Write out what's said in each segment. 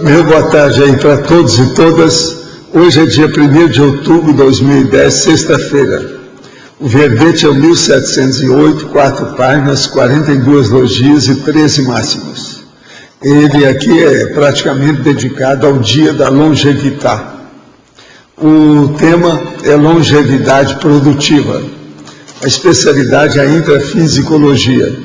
Meu boa tarde aí para todos e todas. Hoje é dia 1º de outubro de 2010, sexta-feira. O verbete é o 1708, 4 páginas, 42 logias e 13 máximos. Ele aqui é praticamente dedicado ao dia da longevidade. O tema é longevidade produtiva. A especialidade é a intrafisicologia.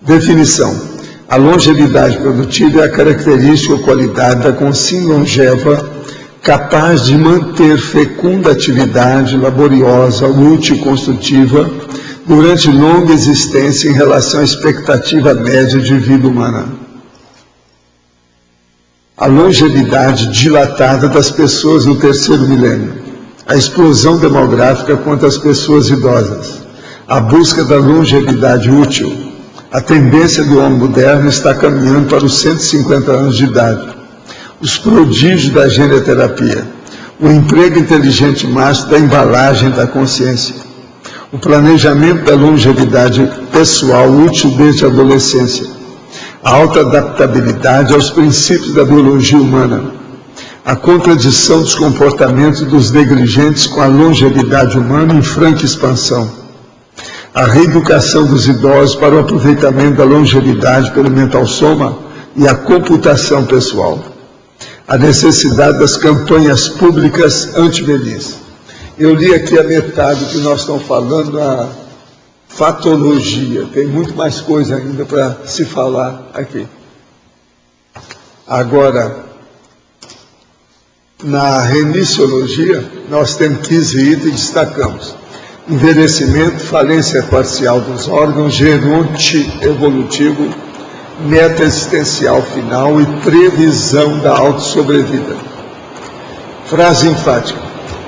Definição. A longevidade produtiva é a característica ou qualidade da consciência longeva capaz de manter fecunda atividade laboriosa, útil e construtiva durante longa existência em relação à expectativa média de vida humana. A longevidade dilatada das pessoas no terceiro milênio, a explosão demográfica quanto às pessoas idosas, a busca da longevidade útil. A tendência do homem moderno está caminhando para os 150 anos de idade. Os prodígios da geneterapia, o emprego inteligente máximo da embalagem da consciência, o planejamento da longevidade pessoal útil desde a adolescência, a alta adaptabilidade aos princípios da biologia humana, a contradição dos comportamentos dos negligentes com a longevidade humana em franca expansão, a reeducação dos idosos para o aproveitamento da longevidade pelo mental soma e a computação pessoal, a necessidade das campanhas públicas anti-velhice. Eu li aqui a metade do que nós estamos falando, a fatologia, tem muito mais coisa ainda para se falar aqui. Agora, na remissiologia, nós temos 15 itens e destacamos. Envelhecimento, falência parcial dos órgãos, geronte evolutivo, meta existencial final e previsão da autossobrevida. Frase enfática.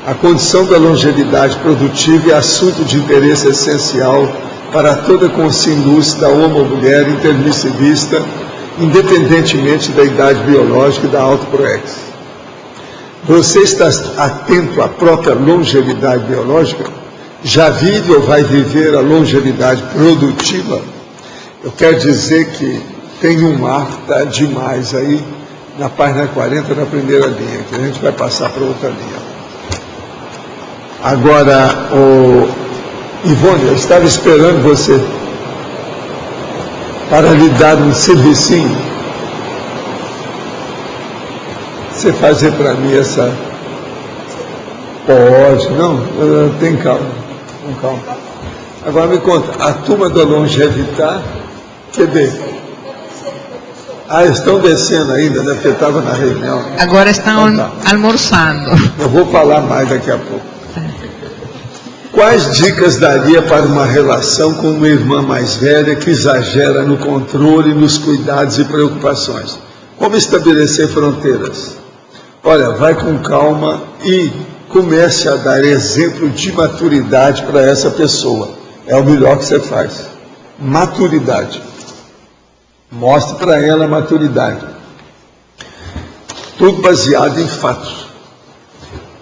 A condição da longevidade produtiva é assunto de interesse essencial para toda consciência lúcida, homem ou mulher, intermissivista, independentemente da idade biológica e da autoproex. Você está atento à própria longevidade biológica? Já vive ou vai viver a longevidade produtiva? Eu quero dizer que tem um mar, está demais aí, na página 40, na primeira linha, que a gente vai passar para outra linha. Agora, Ivone, eu estava esperando você para lhe dar um servicinho. Você fazer para mim essa... Pode, não? Tem calma. Com calma. Agora me conta, a turma da longevidade, cadê? Estão descendo ainda, né? Porque estava na reunião. Agora estão almoçando. Eu vou falar mais daqui a pouco. Quais dicas daria para uma relação com uma irmã mais velha que exagera no controle, nos cuidados e preocupações? Como estabelecer fronteiras? Olha, vai com calma e comece a dar exemplo de maturidade para essa pessoa. É o melhor que você faz. Maturidade. Mostre para ela a maturidade. Tudo baseado em fatos.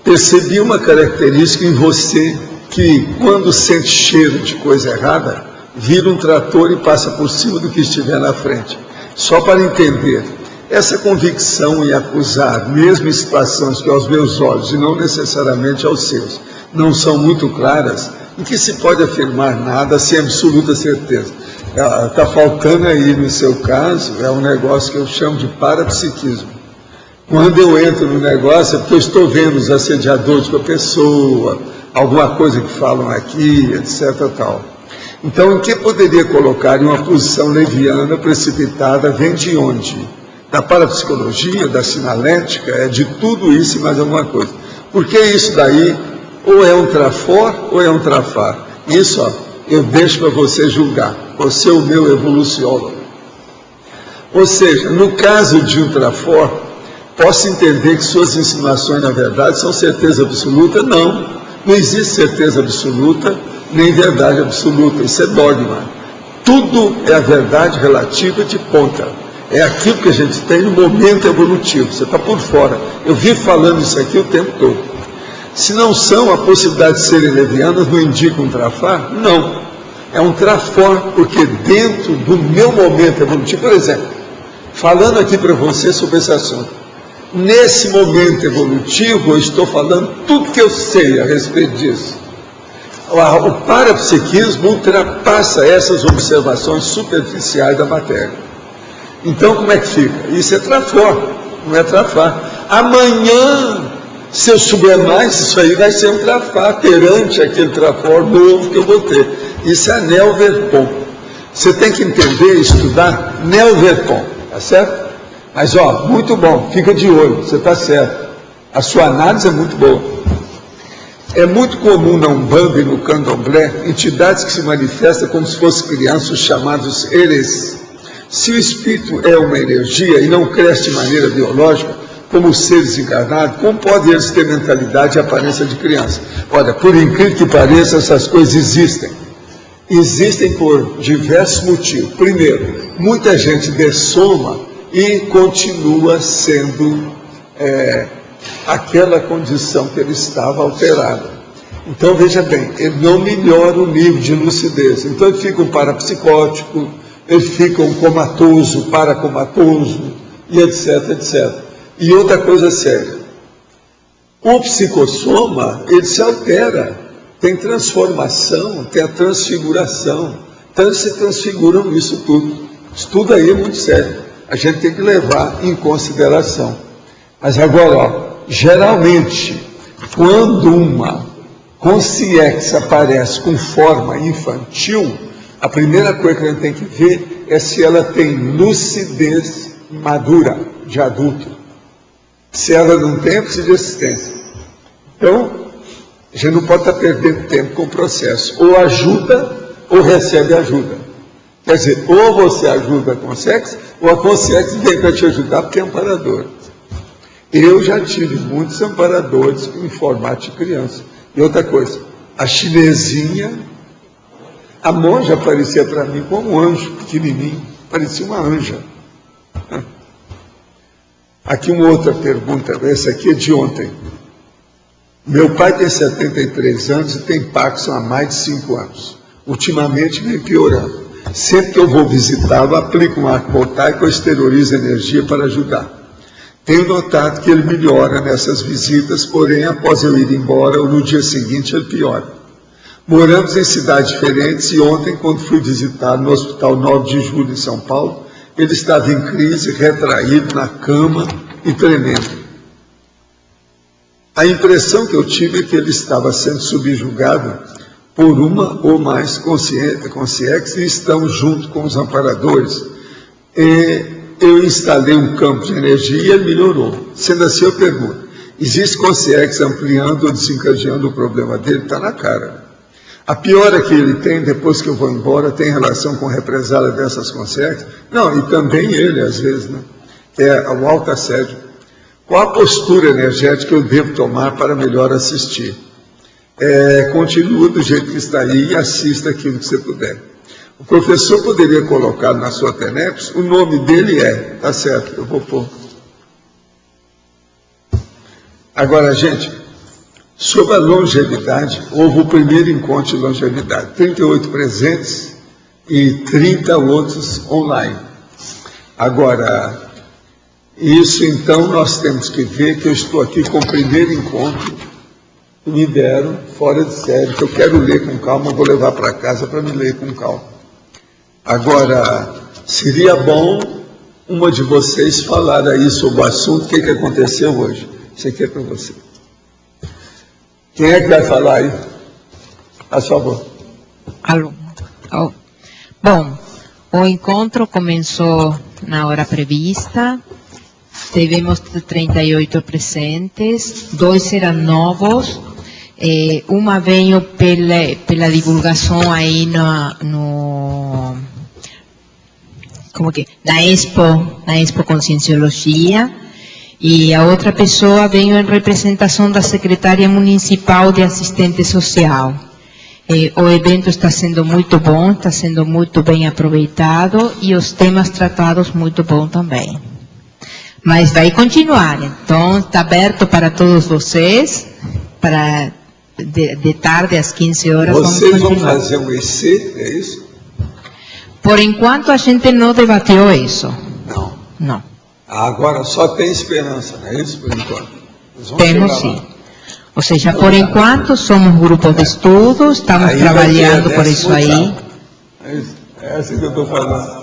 Percebi uma característica em você que, quando sente cheiro de coisa errada, vira um trator e passa por cima do que estiver na frente. Só para entender. Essa convicção em acusar, mesmo em situações que aos meus olhos, e não necessariamente aos seus, não são muito claras, em que se pode afirmar nada sem absoluta certeza. Está faltando aí, no seu caso, é um negócio que eu chamo de parapsiquismo. Quando eu entro no negócio, é porque eu estou vendo os assediadores com a pessoa, alguma coisa que falam aqui, etc. tal. Então, em que poderia colocar em uma posição leviana, precipitada, vem de onde? Da parapsicologia, da sinalética, é de tudo isso e mais alguma coisa. Porque isso daí, ou é um trafor, ou é um trafar. Isso, eu deixo para você julgar. Você é o meu evoluciólogo. Ou seja, no caso de um trafor, posso entender que suas insinuações, na verdade, são certeza absoluta? Não. Não existe certeza absoluta, nem verdade absoluta. Isso é dogma. Tudo é a verdade relativa de ponta. É aquilo que a gente tem no momento evolutivo. Você está por fora. Eu vivo falando isso aqui o tempo todo. Se não são, a possibilidade de serem levianas não indica um trafar? Não. É um trafor, porque dentro do meu momento evolutivo, por exemplo, falando aqui para você sobre esse assunto, Nesse momento evolutivo, eu estou falando tudo que eu sei a respeito disso. O parapsiquismo ultrapassa essas observações superficiais da matéria. Então, como é que fica? Isso é trafor, não é trafar. Amanhã, se eu souber mais, isso aí vai ser um trafar perante aquele trafor novo que eu vou ter. Isso é Neo-Verpon. Você tem que entender e estudar Neo-Verpon, tá certo? Mas, muito bom, fica de olho, você está certo. A sua análise é muito boa. É muito comum na Umbanda e no Candomblé entidades que se manifestam como se fossem crianças, chamados eres. Se o espírito é uma energia e não cresce de maneira biológica, como os seres encarnados, como podem eles ter mentalidade e aparência de criança? Olha, por incrível que pareça, essas coisas existem. Existem por diversos motivos. Primeiro, muita gente dessoma e continua sendo aquela condição que ele estava alterada. Então, veja bem, ele não melhora o nível de lucidez. Então, ele fica um parapsicótico, ele fica um comatoso, paracomatoso, e etc, etc. E outra coisa séria, o psicossoma, ele se altera, tem transformação, tem a transfiguração. Então, eles se transfiguram nisso tudo. Isso tudo aí é muito sério. A gente tem que levar em consideração. Mas agora, geralmente, quando uma consciência aparece com forma infantil, a primeira coisa que a gente tem que ver é se ela tem lucidez madura, de adulto. Se ela não tem, precisa de assistência. Então, a gente não pode estar perdendo tempo com o processo. Ou ajuda, ou recebe ajuda. Quer dizer, ou você ajuda a consciência, ou a consciência vem para te ajudar porque é amparador. Eu já tive muitos amparadores em formato de criança. E outra coisa, a chinesinha, a monja aparecia para mim como um anjo pequenininho, parecia uma anja. Aqui uma outra pergunta, essa aqui é de ontem. Meu pai tem 73 anos e tem Parkinson há mais de 5 anos. Ultimamente vem piorando. Sempre que eu vou visitá-lo, aplico um arco voltaico ou exteriorizo energia para ajudar. Tenho notado que ele melhora nessas visitas, porém, após eu ir embora, ou no dia seguinte, ele piora. Moramos em cidades diferentes e ontem, quando fui visitá-lo no Hospital 9 de Julho, em São Paulo, ele estava em crise, retraído, na cama e tremendo. A impressão que eu tive é que ele estava sendo subjugado por uma ou mais consciências e estamos junto com os amparadores. Eu instalei um campo de energia e ele melhorou. Sendo assim, eu pergunto, existe consciência ampliando ou desencadeando o problema dele? Está na cara. A piora que ele tem, depois que eu vou embora, tem relação com represália dessas consciências? Não, e também ele, às vezes, né? Que é o autoassédio. Qual a postura energética que eu devo tomar para melhor assistir? Continua do jeito que está aí e assista aquilo que você puder. O professor poderia colocar na sua TENEPS, o nome dele tá certo, eu vou pôr. Agora, gente, sobre a longevidade, houve o primeiro encontro de longevidade, 38 presentes e 30 outros online. Agora, isso então nós temos que ver que eu estou aqui com o primeiro encontro que me deram, fora de série, que eu quero ler com calma, vou levar para casa para me ler com calma. Agora, seria bom uma de vocês falar aí sobre o assunto, o que aconteceu hoje. Isso aqui é para você. Quem é que vai falar aí? A favor. Aluno. Bom, o encontro começou na hora prevista. Tivemos 38 presentes, 2 eram novos. Uma veio pela divulgação aí na Expo Conscienciologia, e a outra pessoa veio em representação da secretária municipal de assistente social. O evento está sendo muito bom, está sendo muito bem aproveitado e os temas tratados muito bom também. Mas vai continuar, então está aberto para todos vocês, para de tarde às 15 horas. Vocês vão fazer um EC, é isso? Por enquanto a gente não debateu isso. Não. Não. Agora só tem esperança, não é isso, por enquanto? Temos sim. Ou seja, por enquanto somos grupos de estudo, estamos Aí trabalhando por isso aí. É assim que eu estou falando.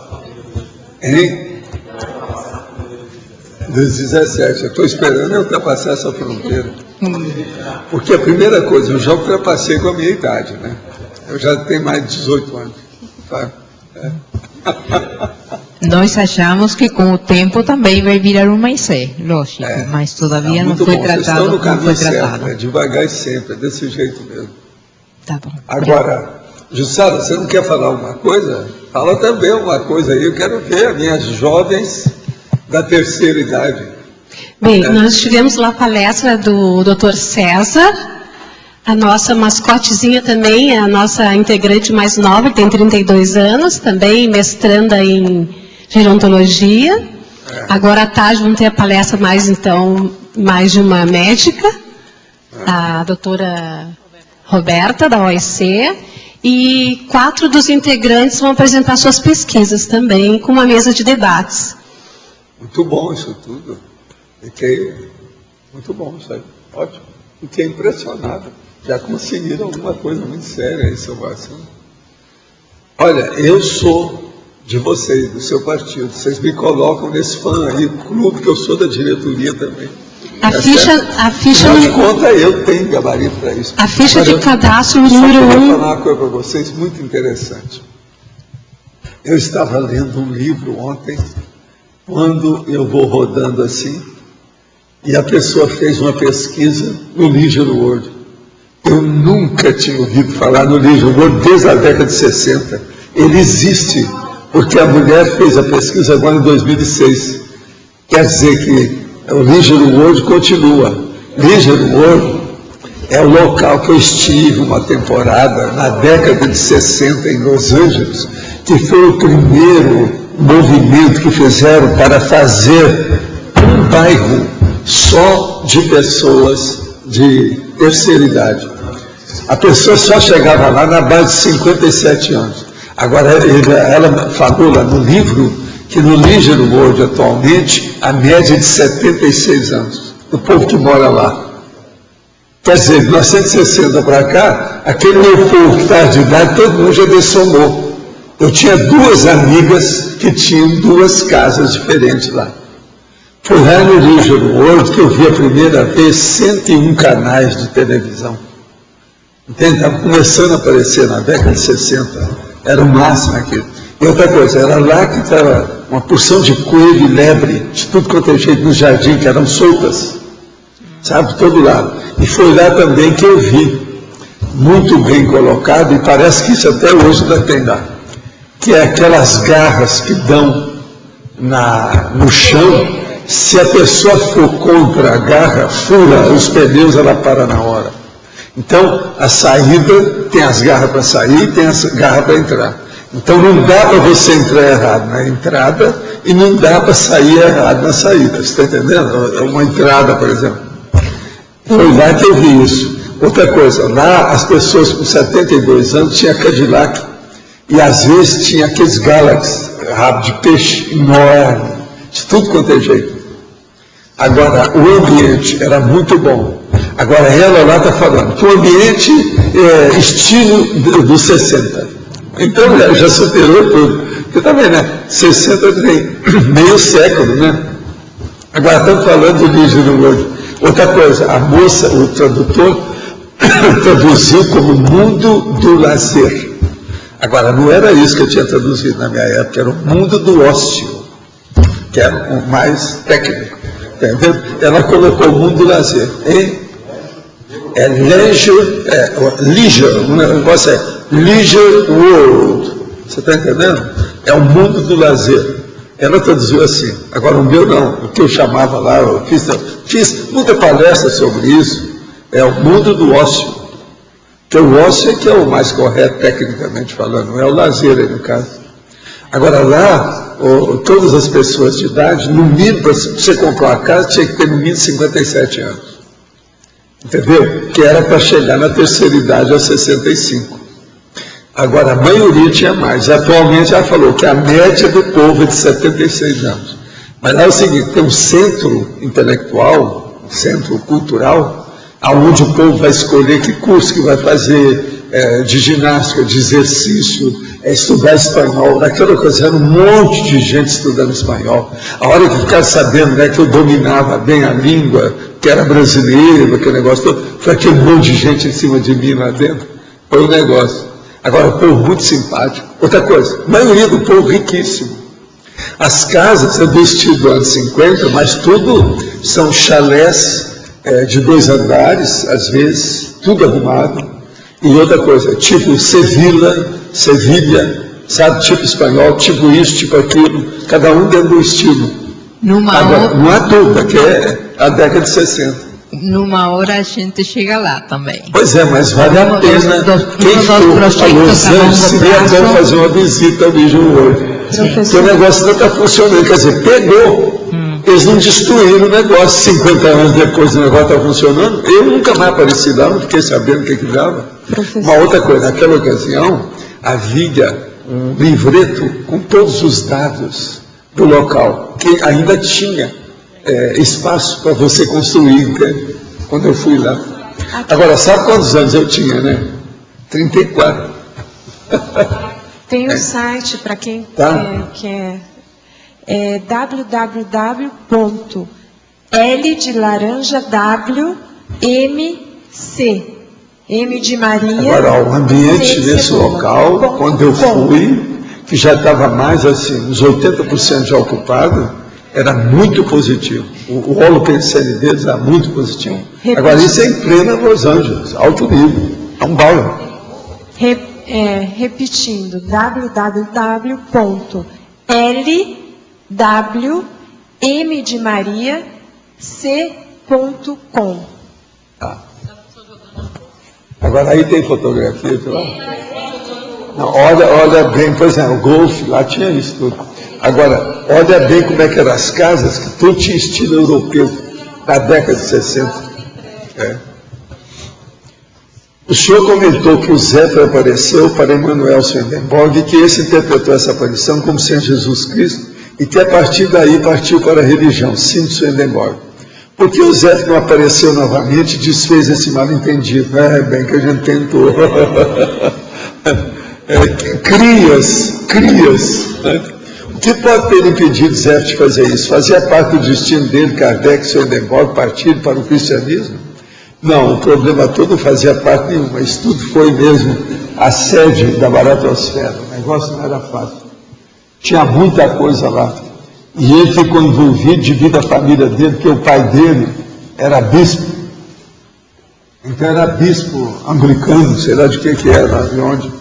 Em 2017, eu estou esperando eu ultrapassar essa fronteira. Porque a primeira coisa, eu já ultrapassei com a minha idade, né? Eu já tenho mais de 18 anos. Tá? Nós achamos que com o tempo também vai virar uma IC, lógico, mas todavia não foi tratado como foi tratado. Devagar e sempre, é desse jeito mesmo. Tá bom. Agora, Jussara, você não quer falar alguma coisa? Fala também uma coisa aí, eu quero ver as minhas jovens da terceira idade. Bem, nós tivemos lá a palestra do Dr. César, a nossa mascotezinha também, a nossa integrante mais nova, que tem 32 anos, também mestranda em gerontologia. Agora à tarde vamos ter a palestra mais de uma médica, a doutora Roberta, da OEC, e 4 dos integrantes vão apresentar suas pesquisas também, com uma mesa de debates. Muito bom isso tudo. Fiquei muito bom isso aí. Ótimo. Fiquei impressionado. Já conseguiram alguma coisa muito séria em Salvação. Olha, eu sou de vocês, do seu partido. Vocês me colocam nesse fã aí, clube, que eu sou da diretoria também. A ficha não de conta, eu tenho gabarito para isso. A ficha de cadastro número 1. Eu vou falar uma coisa para vocês muito interessante. Eu estava lendo um livro ontem, quando eu vou rodando assim, e a pessoa fez uma pesquisa no Leisure World. Eu nunca tinha ouvido falar no Leisure World desde a década de 60. Ele existe, porque a mulher fez a pesquisa agora em 2006. Quer dizer que o Leisure World continua. Leisure World é o local que eu estive uma temporada, na década de 60, em Los Angeles, que foi o primeiro movimento que fizeram para fazer um bairro só de pessoas de terceira idade. A pessoa só chegava lá na base de 57 anos. Agora, ela falou lá no livro que no Leisure World atualmente a média é de 76 anos, do povo que mora lá. Quer dizer, de 1960 para cá, aquele meu povo que estava de idade, todo mundo já dessomou. Eu tinha 2 amigas que tinham 2 casas diferentes lá. Foi lá no Leisure World que eu vi a primeira vez 101 canais de televisão. Entende? Estava começando a aparecer na década de 60. Era o máximo aquilo. E outra coisa, era lá que estava uma porção de coelho e lebre, de tudo quanto é jeito no jardim, que eram soltas. Sabe, todo lado. E foi lá também que eu vi, muito bem colocado, e parece que isso até hoje ainda tem lá, que é aquelas garras que dão no chão. Se a pessoa for contra a garra, fura os pneus, ela para na hora. Então, a saída tem as garras para sair e tem as garras para entrar. Então, não dá para você entrar errado na entrada e não dá para sair errado na saída. Você está entendendo? Uma entrada, por exemplo. Foi lá que eu vi isso. Outra coisa, lá as pessoas com 72 anos tinham Cadillac e às vezes tinha aqueles Galaxy, rabo de peixe enorme, de tudo quanto é jeito. Agora, o ambiente era muito bom. Agora, ela lá está falando que o ambiente é estilo dos 60. Então, já superou tudo. Porque também, né? 60 tem meio século, né? Agora, estamos falando do Leisure World. Outra coisa, a moça, o tradutor, traduziu como mundo do lazer. Agora, não era isso que eu tinha traduzido na minha época, era o mundo do ócio, que era o mais técnico. Entendeu? Ela colocou o mundo do lazer. É leisure, o negócio é Leisure World. Você está entendendo? É o mundo do lazer. Ela traduziu assim. Agora o meu não, o que eu chamava lá, eu fiz muita palestra sobre isso, é o mundo do ócio. Que o ócio é que é o mais correto, tecnicamente falando, não é o lazer aí no caso. Agora lá, todas as pessoas de idade, no mínimo, para você comprar uma casa, tinha que ter no mínimo 57 anos. Entendeu? Que era para chegar na terceira idade aos 65. Agora, a maioria tinha mais. Atualmente, ela falou que a média do povo é de 76 anos. Mas lá é o seguinte, tem um centro intelectual, um centro cultural, aonde o povo vai escolher que curso que vai fazer, de ginástica, de exercício, estudar espanhol. Naquela ocasião, era um monte de gente estudando espanhol. A hora que ficaram sabendo, né, que eu dominava bem a língua, que era brasileiro, aquele negócio todo, foi aquele monte de gente em cima de mim lá dentro. Foi um negócio. Agora, o povo muito simpático. Outra coisa, a maioria do povo riquíssimo. As casas é do estilo dos anos 50, mas tudo são chalés de 2 andares, às vezes, tudo arrumado. E outra coisa, tipo Sevilha, sabe, tipo espanhol, tipo isso, tipo aquilo, cada um dentro do estilo. Agora, não há dúvida que é a década de 60. Numa hora a gente chega lá também. Pois é, mas vale a pena. Quem for a Los Angeles, seria bom fazer uma visita ao vídeo hoje. Porque o negócio não está funcionando, quer dizer, pegou. Eles não destruíram o negócio, 50 anos depois o negócio está funcionando. Eu nunca mais apareci lá, não fiquei sabendo o que dava. Uma outra coisa, naquela ocasião, havia um livreto com todos os dados do local, que ainda tinha espaço para você construir, entende? Quando eu fui lá. Agora, sabe quantos anos eu tinha, né? 34. Tem um site para quem quer. www.L de laranja WMC. M de Maria. Agora, o ambiente desse local, quando eu fui, que já estava mais assim, uns 80% já ocupado, era muito positivo. O holo pensene deles era muito positivo. Agora, isso é em plena Los Angeles, alto nível. É um bairro. Repetindo, www.LWM de Maria C.com. Agora, aí tem fotografia de lá? Não, olha bem, por exemplo, o golfe, lá tinha isso tudo. Agora, olha bem como é que eram as casas, que tudo tinha estilo europeu, da década de 60. O senhor comentou que o Zé apareceu para Emanuel Swedenborg e que esse interpretou essa aparição como sendo Jesus Cristo e que a partir daí partiu para a religião, sim, Swedenborg. Por que o Zé não apareceu novamente e desfez esse mal-entendido? Bem que a gente tentou. Crias. O que pode ter impedido Zé de fazer isso? Fazia parte do destino dele, Kardec, Swedenborg, partir para o cristianismo? Não, o problema todo não fazia parte nenhuma. Isso tudo foi mesmo a sede da baratosfera. O negócio não era fácil. Tinha muita coisa lá. E ele ficou envolvido devido à família dele, porque o pai dele era bispo. Então era bispo anglicano, sei lá de que era, de onde.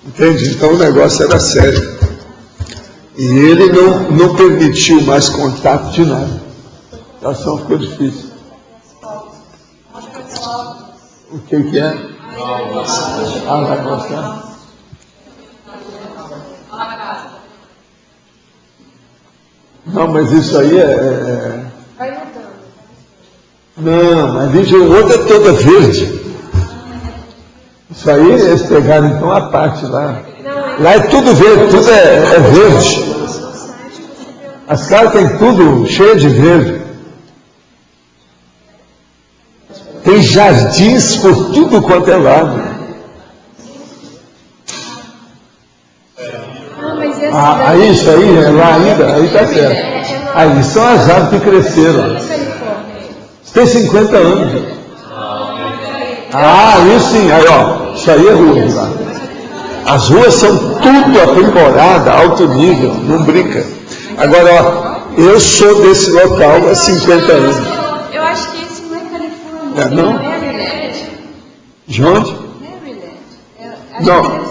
Entende? Então o negócio era sério. E ele não permitiu mais contato de nada. A situação ficou difícil. O que é? Vai gostar? Não, mas isso aí Vai mudando. Não, mas veja, o outro é toda verde. Isso aí, eles pegaram então a parte lá. Lá é tudo verde, tudo é verde. As casas têm tudo cheio de verde. Tem jardins por tudo quanto é lado. Aí, isso aí, lá ainda, aí está certo. Aí são as árvores que cresceram. Isso tem 50 anos. Isso sim, aí ó, isso aí é rua de lá. As ruas são tudo aprimoradas, alto nível, não brinca. Agora, ó, eu sou desse local há 50 anos. Eu acho que isso não é Califórnia. Não? De onde? Não.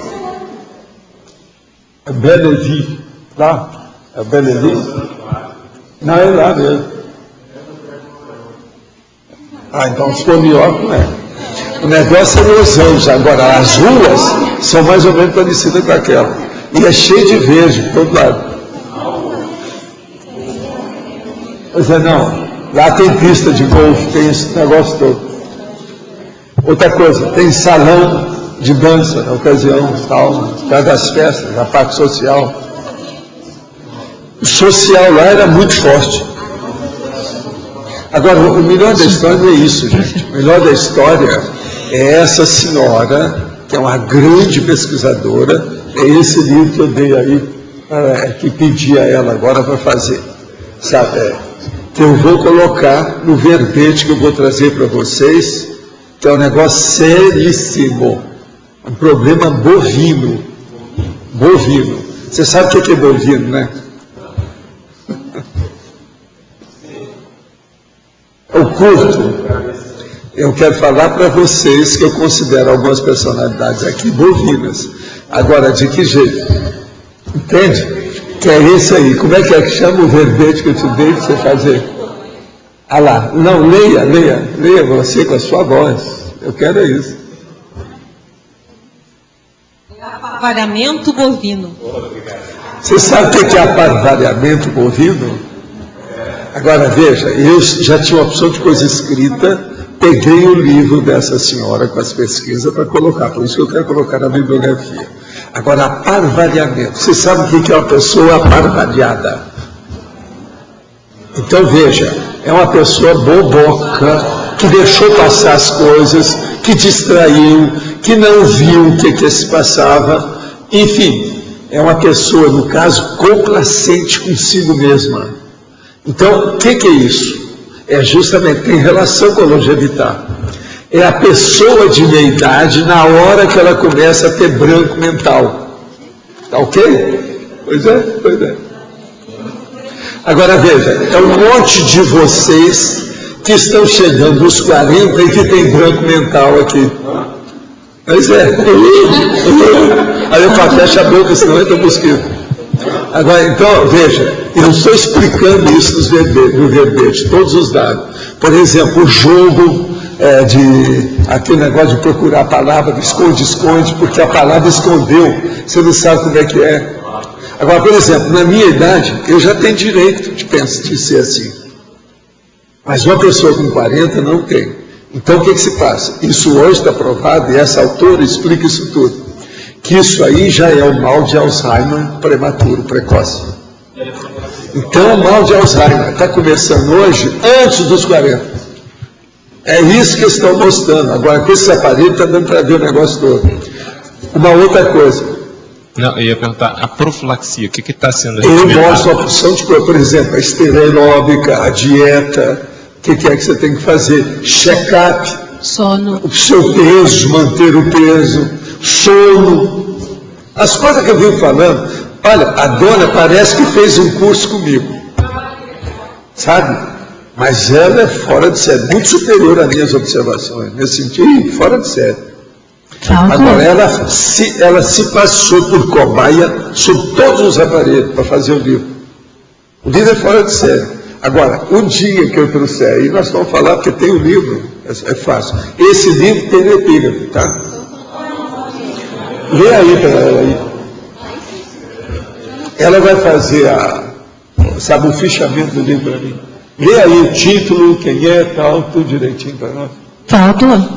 É Belleville. Lá? É Belleville? Não, é lá mesmo. Então se for New York, não é. O negócio é Los Angeles. Agora, as ruas são mais ou menos parecidas com aquela. E é cheio de verde por todo lado. Pois é, não. Lá tem pista de golfe, tem esse negócio todo. Outra coisa, tem salão de dança na ocasião, tal, das festas, na parte social. O social lá era muito forte. Agora, o melhor da história não é isso, gente. O melhor da história é essa senhora, que é uma grande pesquisadora, é esse livro que eu dei aí, que pedi a ela agora para fazer. Sabe, que eu vou colocar no verbete que eu vou trazer para vocês, que é um negócio seríssimo, um problema bovino. Bovino. Você sabe o que é bovino, né? O curto. Eu quero falar para vocês que eu considero algumas personalidades aqui bovinas. Agora, de que jeito? Entende? Que é esse aí. Como é que chama o verbete que eu te dei para você fazer? Ah lá. Não, leia você com a sua voz. Eu quero isso. Aparvalhamento bovino. Você sabe o que é aparvalhamento bovino? Agora veja, eu já tinha uma opção de coisa escrita, peguei o livro dessa senhora com as pesquisas para colocar, por isso que eu quero colocar na bibliografia. Agora, aparvalhamento. Você sabe o que é uma pessoa aparvalhada? Então veja, é uma pessoa boboca, que deixou passar as coisas, que distraiu, que não viu o que se passava, enfim, é uma pessoa, no caso, complacente consigo mesma. Então, o que é isso? É justamente, tem relação com a longevidade. É a pessoa de meia idade na hora que ela começa a ter branco mental. Tá ok? Pois é. Agora veja, é um monte de vocês que estão chegando aos 40 e que tem branco mental aqui. Pois é. Aí eu falo, fecha a boca, senão entra o mosquito. Agora, então, veja, eu estou explicando isso no verbete, todos os dados. Por exemplo, o jogo aquele negócio de procurar a palavra, esconde, porque a palavra escondeu, você não sabe como é que é. Agora, por exemplo, na minha idade, eu já tenho direito de ser assim. Mas uma pessoa com 40 não tem. Então, o que se passa? Isso hoje está provado, e essa autora explica isso tudo. Que isso aí já é o mal de Alzheimer prematuro, precoce. Então, o mal de Alzheimer está começando hoje, antes dos 40. É isso que estão mostrando. Agora, com esse aparelho está dando para ver o negócio todo. Uma outra coisa. Não, eu ia perguntar, a profilaxia, o que está sendo Eu mostro a opção de coisa, por exemplo, a esteira aeróbica, a dieta, o que é que você tem que fazer? Check-up. Sono. O seu peso, manter o peso, sono. As coisas que eu venho falando, olha, a dona parece que fez um curso comigo. Sabe? Mas ela é fora de série, muito superior às minhas observações. Nesse sentido, fora de série. Agora, ela se passou por cobaia sobre todos os aparelhos para fazer o livro. O livro é fora de série. Agora, o dia que eu trouxer aí, nós vamos falar, porque tem o livro, é fácil. Esse livro tem no epígrafe, tá? Lê aí para ela aí. Ela vai fazer o fichamento do livro para mim. Lê aí o título, quem é, tal, tudo direitinho para nós. Valdo,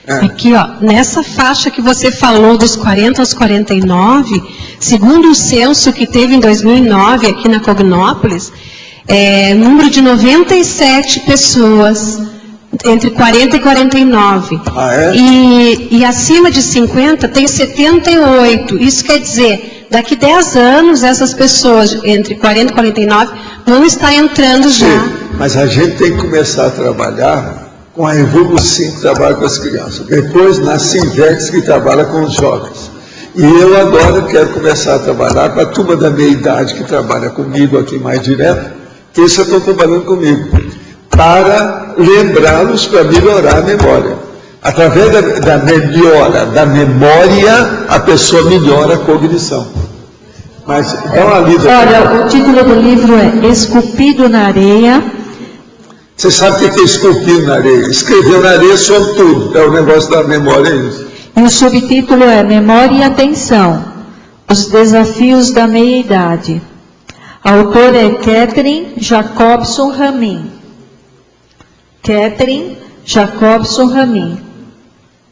aqui ó, nessa faixa que você falou dos 40 aos 49, segundo o censo que teve em 2009 aqui na Cognópolis, número de 97 pessoas entre 40 e 49. Ah, é? E acima de 50 tem 78. Isso quer dizer, daqui 10 anos essas pessoas entre 40 e 49 vão estar entrando já. Sim, mas a gente tem que começar a trabalhar com a Evolução que trabalha com as crianças. Depois na Sinvex que trabalha com os jovens. E eu agora quero começar a trabalhar com a turma da meia idade que trabalha comigo aqui mais direto, que eles já estão trabalhando comigo, para lembrá-los para melhorar a memória. Através da melhora da memória, a pessoa melhora a cognição. Mas dá uma lida. Olha, o título do livro é Esculpido na Areia. Você sabe o que é esculpido na areia? Escreveu na areia sobre tudo. É o negócio da memória, é isso. E o subtítulo é Memória e Atenção, os desafios da meia-idade. A autora é Catherine Jacobson Ramin. Catherine Jacobson Ramin.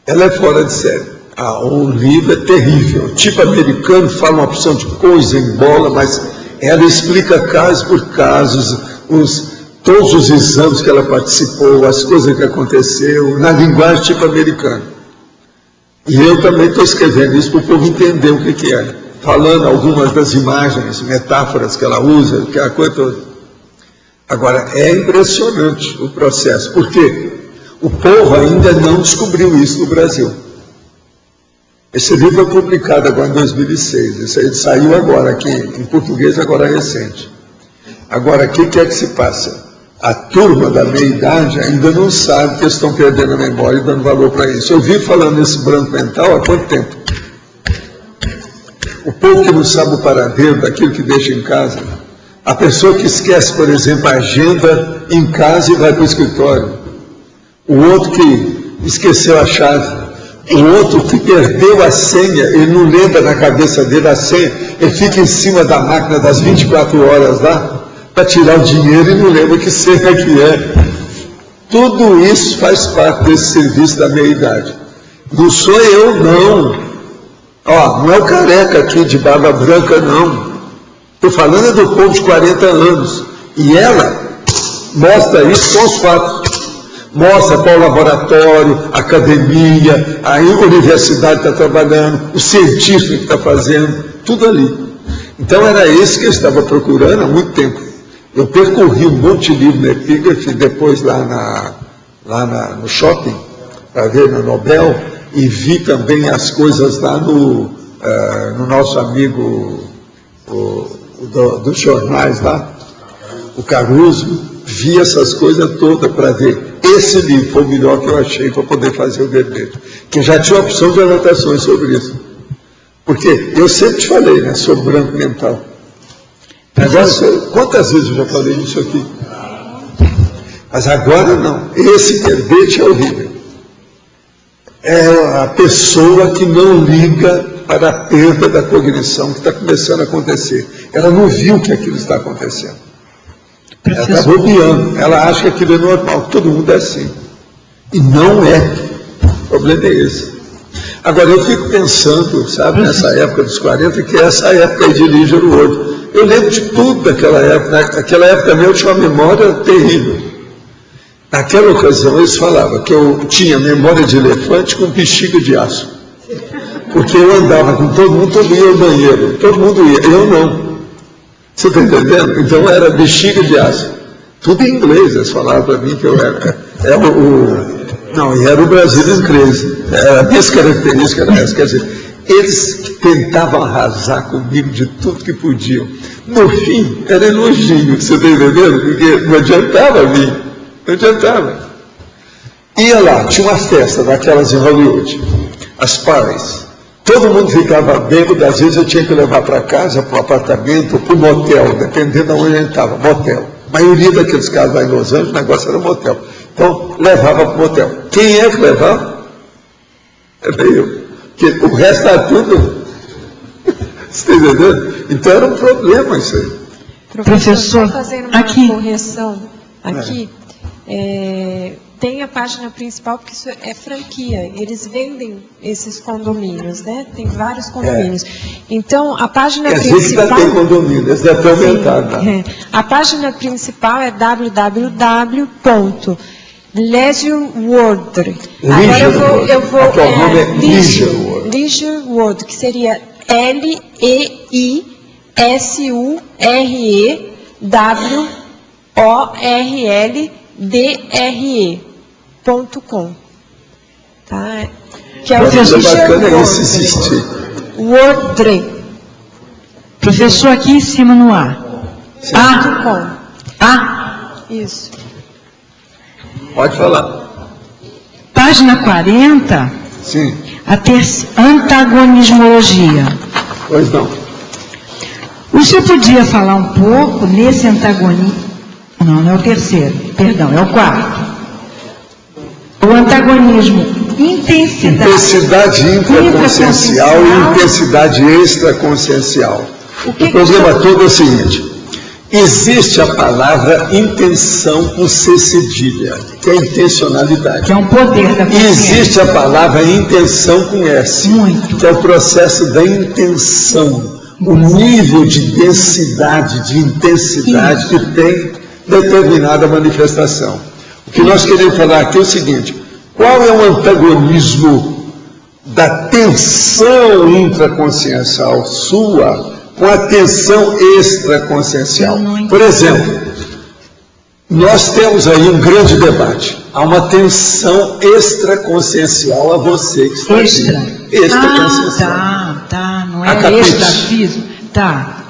Ela é fora de série. O livro é terrível. Tipo americano, fala uma opção de coisa em bola, mas Ela explica caso por caso, todos os exames que ela participou, as coisas que aconteceu, na linguagem tipo americana. E eu também estou escrevendo isso para o povo entender o que é. Falando algumas das imagens, metáforas que ela usa, que é a coisa toda. Agora, é impressionante o processo, porque o povo ainda não descobriu isso no Brasil. Esse livro foi publicado agora em 2006, esse aí saiu agora aqui, em português, agora recente. Agora, o que é que se passa? A turma da meia-idade ainda não sabe que eles estão perdendo a memória e dando valor para isso. Eu vi falando nesse branco mental há quanto tempo? O povo que não sabe o paradeiro daquilo que deixa em casa, a pessoa que esquece, por exemplo, a agenda em casa e vai para o escritório, o outro que esqueceu a chave, o outro que perdeu a senha, ele não lembra na cabeça dele a senha, ele fica em cima da máquina das 24 horas lá, para tirar o dinheiro e não lembra que senha que é. Tudo isso faz parte desse serviço da meia-idade. Não sou eu, não. Ó, não é o careca aqui de barba branca, não. Estou falando do povo de 40 anos. E ela mostra isso com os fatos. Mostra qual laboratório, academia, a universidade está trabalhando, o cientista que está fazendo, tudo ali. Então era isso que eu estava procurando há muito tempo. Eu percorri um monte de livro na Epígrafe, depois lá no shopping, para ver no Nobel, e vi também as coisas lá no nosso amigo dos jornais lá, o Caruso, vi essas coisas todas para ver. Esse livro foi o melhor que eu achei para poder fazer o dever, que já tinha opção de anotações sobre isso. Porque eu sempre te falei, né, sobre branco mental. Agora, quantas vezes eu já falei disso aqui? Mas agora não. Esse verbete é horrível. É a pessoa que não liga para a perda da cognição que está começando a acontecer. Ela não viu que aquilo está acontecendo. Ela está bobeando. Ela acha que aquilo é normal, que todo mundo é assim. E não é. O problema é esse. Agora, eu fico pensando, sabe, nessa época dos 40, que é essa época de Lígero World. Eu lembro de tudo daquela época. Naquela época minha eu tinha uma memória terrível. Naquela ocasião eles falavam que eu tinha memória de elefante com bexiga de aço. Porque eu andava com todo mundo ia ao banheiro. Todo mundo ia, eu não. Você está entendendo? Então era bexiga de aço. Tudo em inglês, eles falavam para mim que eu era não, e era o Brasil inglês. A minha característica era essa. Quer dizer, eles tentavam arrasar comigo de tudo que podiam. No fim, era elogio, você está entendendo? Porque não adiantava vir, não adiantava. Ia lá, tinha uma festa daquelas em Hollywood, as parties. Todo mundo ficava bêbado, às vezes eu tinha que levar para casa, para o apartamento, para o motel, dependendo de onde a gente estava, motel. A maioria daqueles casos lá em Los Angeles, o negócio era motel. Então, levava para o motel. Quem é que levava? Era eu. Porque o resto era tudo. Você está entendendo? Então era um problema isso aí. Professor, fazendo uma correção aqui, tem a página principal, porque isso é franquia, eles vendem esses condomínios, né? Tem vários condomínios. Então, a página principal... Às vezes ainda tem condomínio, eles devem ter aumentado. Tá? A página principal é www.leisureworld. Agora eu vou Leisure World, que seria LEISURWORLDRE.com. Tá? Que é o World. Professor, aqui em cima no A. Isso. Pode falar. Página 40. Sim. Antagonismologia. Pois não. O senhor podia falar um pouco nesse antagonismo? Não é o terceiro, perdão, é o quarto. O antagonismo, intensidade intraconsciencial e intensidade extraconsciencial. O problema todo é o seguinte: existe a palavra intenção com C cedilha, que é intencionalidade. Que é um poder da consciência. E existe a palavra intenção com S, que é o processo da intenção. o nível de densidade, de intensidade que tem determinada manifestação. O que nós queremos falar aqui é o seguinte: qual é o antagonismo da tensão intraconsciencial sua com a tensão extraconsciencial? Por exemplo, nós temos aí um grande debate. Há uma tensão extraconsciencial a você que está aqui. Extraconsciencial. Tá, não é extrafísico. Tá,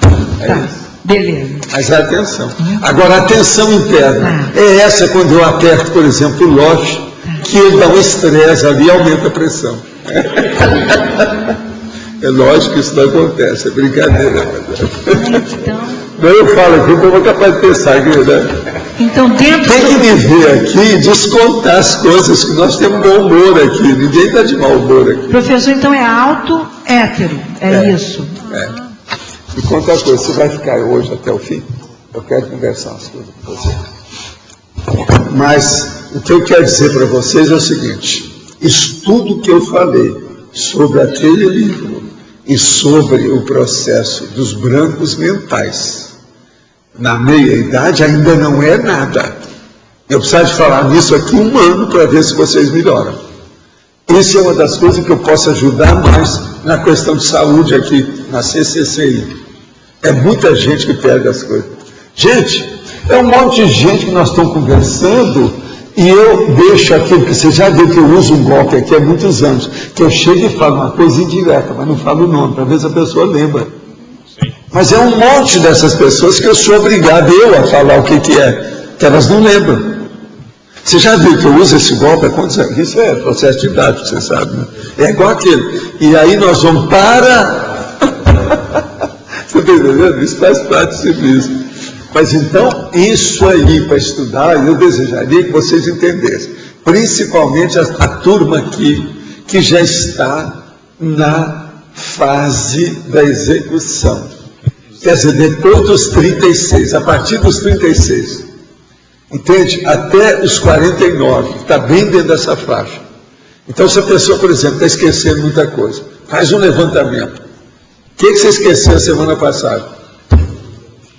beleza. Mas é a tensão. Agora, a tensão interna é essa quando eu aperto, por exemplo, o loche, que ele dá um estresse ali e aumenta a pressão. É lógico que isso não acontece, é brincadeira. Então eu falo aqui, eu vou capaz de pensar aqui, né? Então, tem que me ver aqui e descontar as coisas, que nós temos bom humor aqui, ninguém está de mau humor aqui. Professor, então é auto-hétero, é isso? E conta uma coisa, você vai ficar hoje até o fim? Eu quero conversar umas coisas com você. Mas o que eu quero dizer para vocês é o seguinte: isso tudo que eu falei sobre aquele livro e sobre o processo dos brancos mentais na meia-idade ainda não é nada. Eu preciso de falar nisso aqui 1 ano para ver se vocês melhoram. Isso é uma das coisas que eu posso ajudar mais na questão de saúde aqui na CCCI. É muita gente que perde as coisas. Gente, é um monte de gente que nós estamos conversando e eu deixo aquilo, porque você já viu que eu uso um golpe aqui há muitos anos, que eu chego e falo uma coisa indireta, mas não falo o nome, para ver se a pessoa lembra. Mas é um monte dessas pessoas que eu sou obrigado a falar o que é, que elas não lembram. Você já viu que eu uso esse golpe há quantos anos? Isso é processo de idade, você sabe, né? É igual aquele. E aí nós vamos para... Você está entendendo? Isso faz parte do serviço. Mas então, isso aí para estudar, eu desejaria que vocês entendessem. Principalmente a turma aqui, que já está na fase da execução. Quer dizer, depois dos 36, a partir dos 36, entende? Até os 49, está bem dentro dessa faixa. Então, se a pessoa, por exemplo, está esquecendo muita coisa, faz um levantamento. O que você esqueceu a semana passada?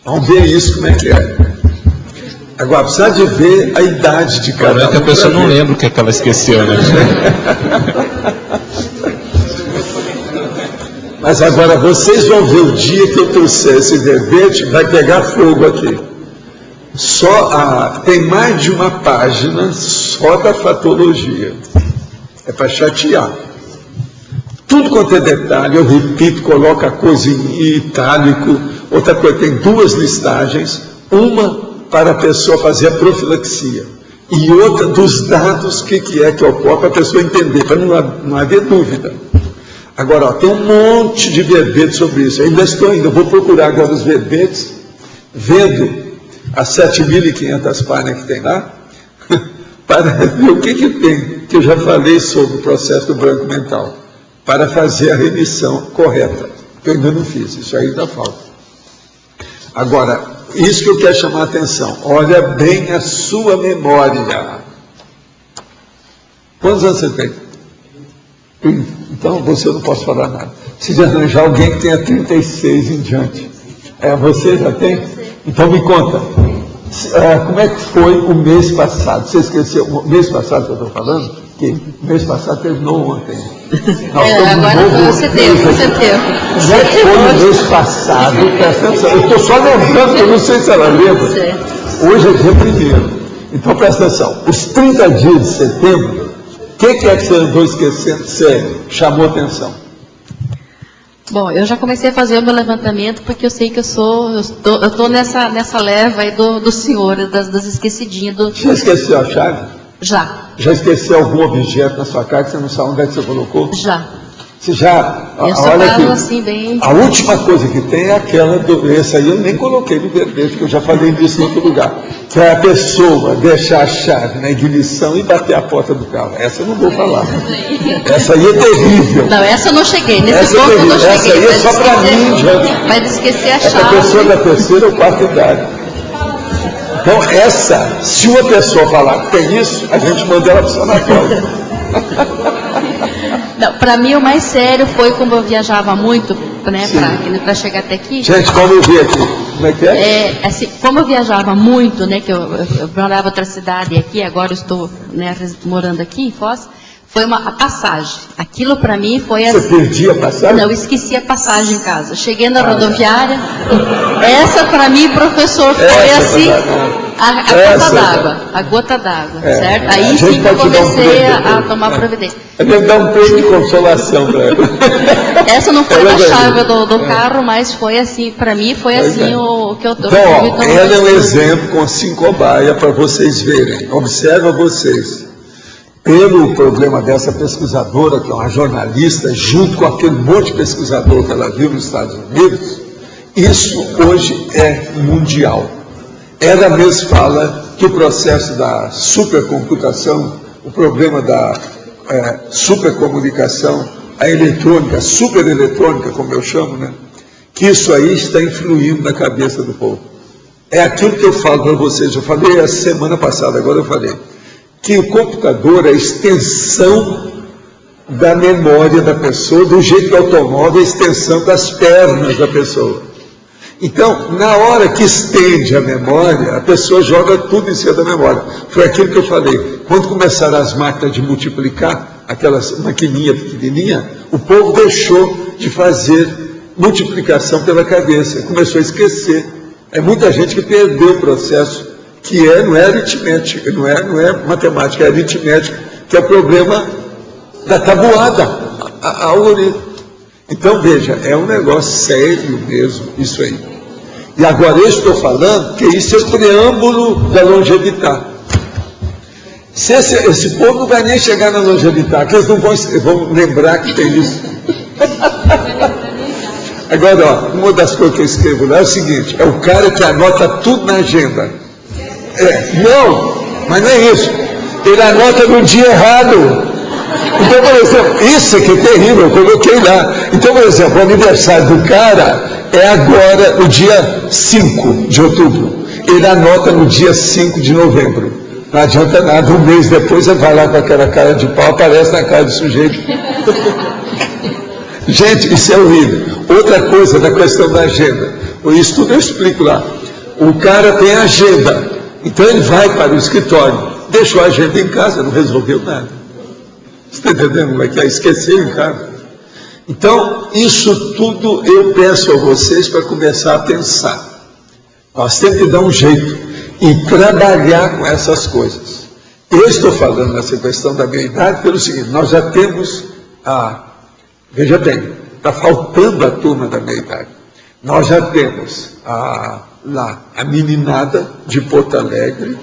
Vamos ver isso, como é que é. Agora, precisa de ver a idade de cada um. É que a pessoa não lembra o que ela esqueceu, né? Mas agora vocês vão ver o dia que eu trouxer esse verbete, vai pegar fogo aqui. Tem mais de uma página só da fatologia. É para chatear. Tudo quanto é detalhe, eu repito, coloco a coisa em itálico. Outra coisa, tem 2 listagens, uma para a pessoa fazer a profilaxia e outra dos dados, que é que ocorre, para a pessoa entender, para não haver dúvida. Agora, tem um monte de verbetes sobre isso. Eu vou procurar agora os verbetes, vendo as 7.500 páginas que tem lá, para ver o que tem, que eu já falei sobre o processo do branco mental, para fazer a remissão correta. Eu ainda não fiz, isso aí ainda falta. Agora, isso que eu quero chamar a atenção, olha bem a sua memória. Quantos anos você tem? Então, você não posso falar nada. Precisa arranjar alguém que tenha 36 em diante. Você já tem? Então, me conta. Como é que foi o mês passado? Você esqueceu o mês passado que eu estou falando? Que o mês passado terminou ontem. Agora foi setembro. Como é que foi o mês passado? Presta atenção. Eu estou só lembrando, que eu não sei se ela lembra. Hoje é dia 1º. Então, presta atenção. Os 30 dias de setembro, o que é que você andou esquecendo? Você chamou atenção? Bom, eu já comecei a fazer o meu levantamento porque eu sei que eu estou nessa leva aí do senhor, das esquecidinhas. Já esqueceu a chave? Já. Já esqueceu algum objeto na sua casa que você não sabe onde é que você colocou? Já. Você já... Eu só falo assim, bem... A última coisa que tem é aquela essa aí eu nem coloquei no verbete, que eu já falei disso em outro lugar. Que é a pessoa deixar a chave na ignição e bater a porta do carro. Essa eu não vou falar. Essa aí é terrível. Não, essa eu não cheguei. Nesse ponto eu não cheguei. Essa aí é só para mim. Mas esquecer a chave. É a pessoa da 3ª ou 4ª idade. Então, se uma pessoa falar que tem isso, a gente manda ela para o sanatório. Não, para mim o mais sério foi como eu viajava muito, né, para chegar até aqui. Gente, vamos ver aqui. Como é que é? Assim, como eu viajava muito, né, que eu morava em outra cidade e aqui, agora eu estou, né, morando aqui em Foz, foi a passagem. Aquilo para mim foi assim. Você perdia a passagem? Não, eu esqueci a passagem em casa. Cheguei na rodoviária. Essa para mim, professor, foi assim. A gota d'água, certo? Aí sim que eu comecei a tomar providência. Eu dar um prêmio de consolação para ela. Essa não foi a chave do carro, mas foi assim, para mim foi assim o que eu estou. Então, ela é um exemplo com 5 cobaias para vocês verem. Observa vocês. Pelo problema dessa pesquisadora, que é uma jornalista, junto com aquele monte de pesquisador que ela viu nos Estados Unidos, isso hoje é mundial. Ela mesma fala que o processo da supercomputação, o problema da supercomunicação, a eletrônica, supereletrônica, como eu chamo, né? Que isso aí está influindo na cabeça do povo. É aquilo que eu falo para vocês, eu falei a semana passada, agora eu falei, que o computador é a extensão da memória da pessoa, do jeito que o automóvel é a extensão das pernas da pessoa. Então, na hora que estende a memória, a pessoa joga tudo em cima da memória. Foi aquilo que eu falei. Quando começaram as máquinas de multiplicar, aquelas maquininhas pequenininhas, o povo deixou de fazer multiplicação pela cabeça, começou a esquecer. É muita gente que perdeu o processo, que não é aritmética, não é matemática, é aritmética, que é o problema da tabuada, a algoritmo. Então, veja, é um negócio sério mesmo, isso aí. E agora eu estou falando que isso é o preâmbulo da longevidade. Se esse povo não vai nem chegar na longevidade, que eles não vão lembrar que tem isso. Agora, ó, uma das coisas que eu escrevo lá é o seguinte, é o cara que anota tudo na agenda. Não, mas não é isso. Ele anota no dia errado. Então, por exemplo, isso aqui é terrível, eu coloquei lá. Então, por exemplo, o aniversário do cara é agora, no dia 5 de outubro. Ele anota no dia 5 de novembro. Não adianta nada, um mês depois ele vai lá com aquela cara de pau, aparece na cara do sujeito. Gente, isso é horrível. Outra coisa da questão da agenda. Isso tudo eu explico lá. O cara tem agenda. Então ele vai para o escritório, deixou a agenda em casa, não resolveu nada. Você está entendendo como é que é? Esqueceu em casa. Então, isso tudo eu peço a vocês para começar a pensar. Nós temos que dar um jeito e trabalhar com essas coisas. Eu estou falando nessa questão da meia-idade pelo seguinte, nós já temos veja bem, está faltando a turma da meia-idade. Nós já temos lá a meninada de Porto Alegre,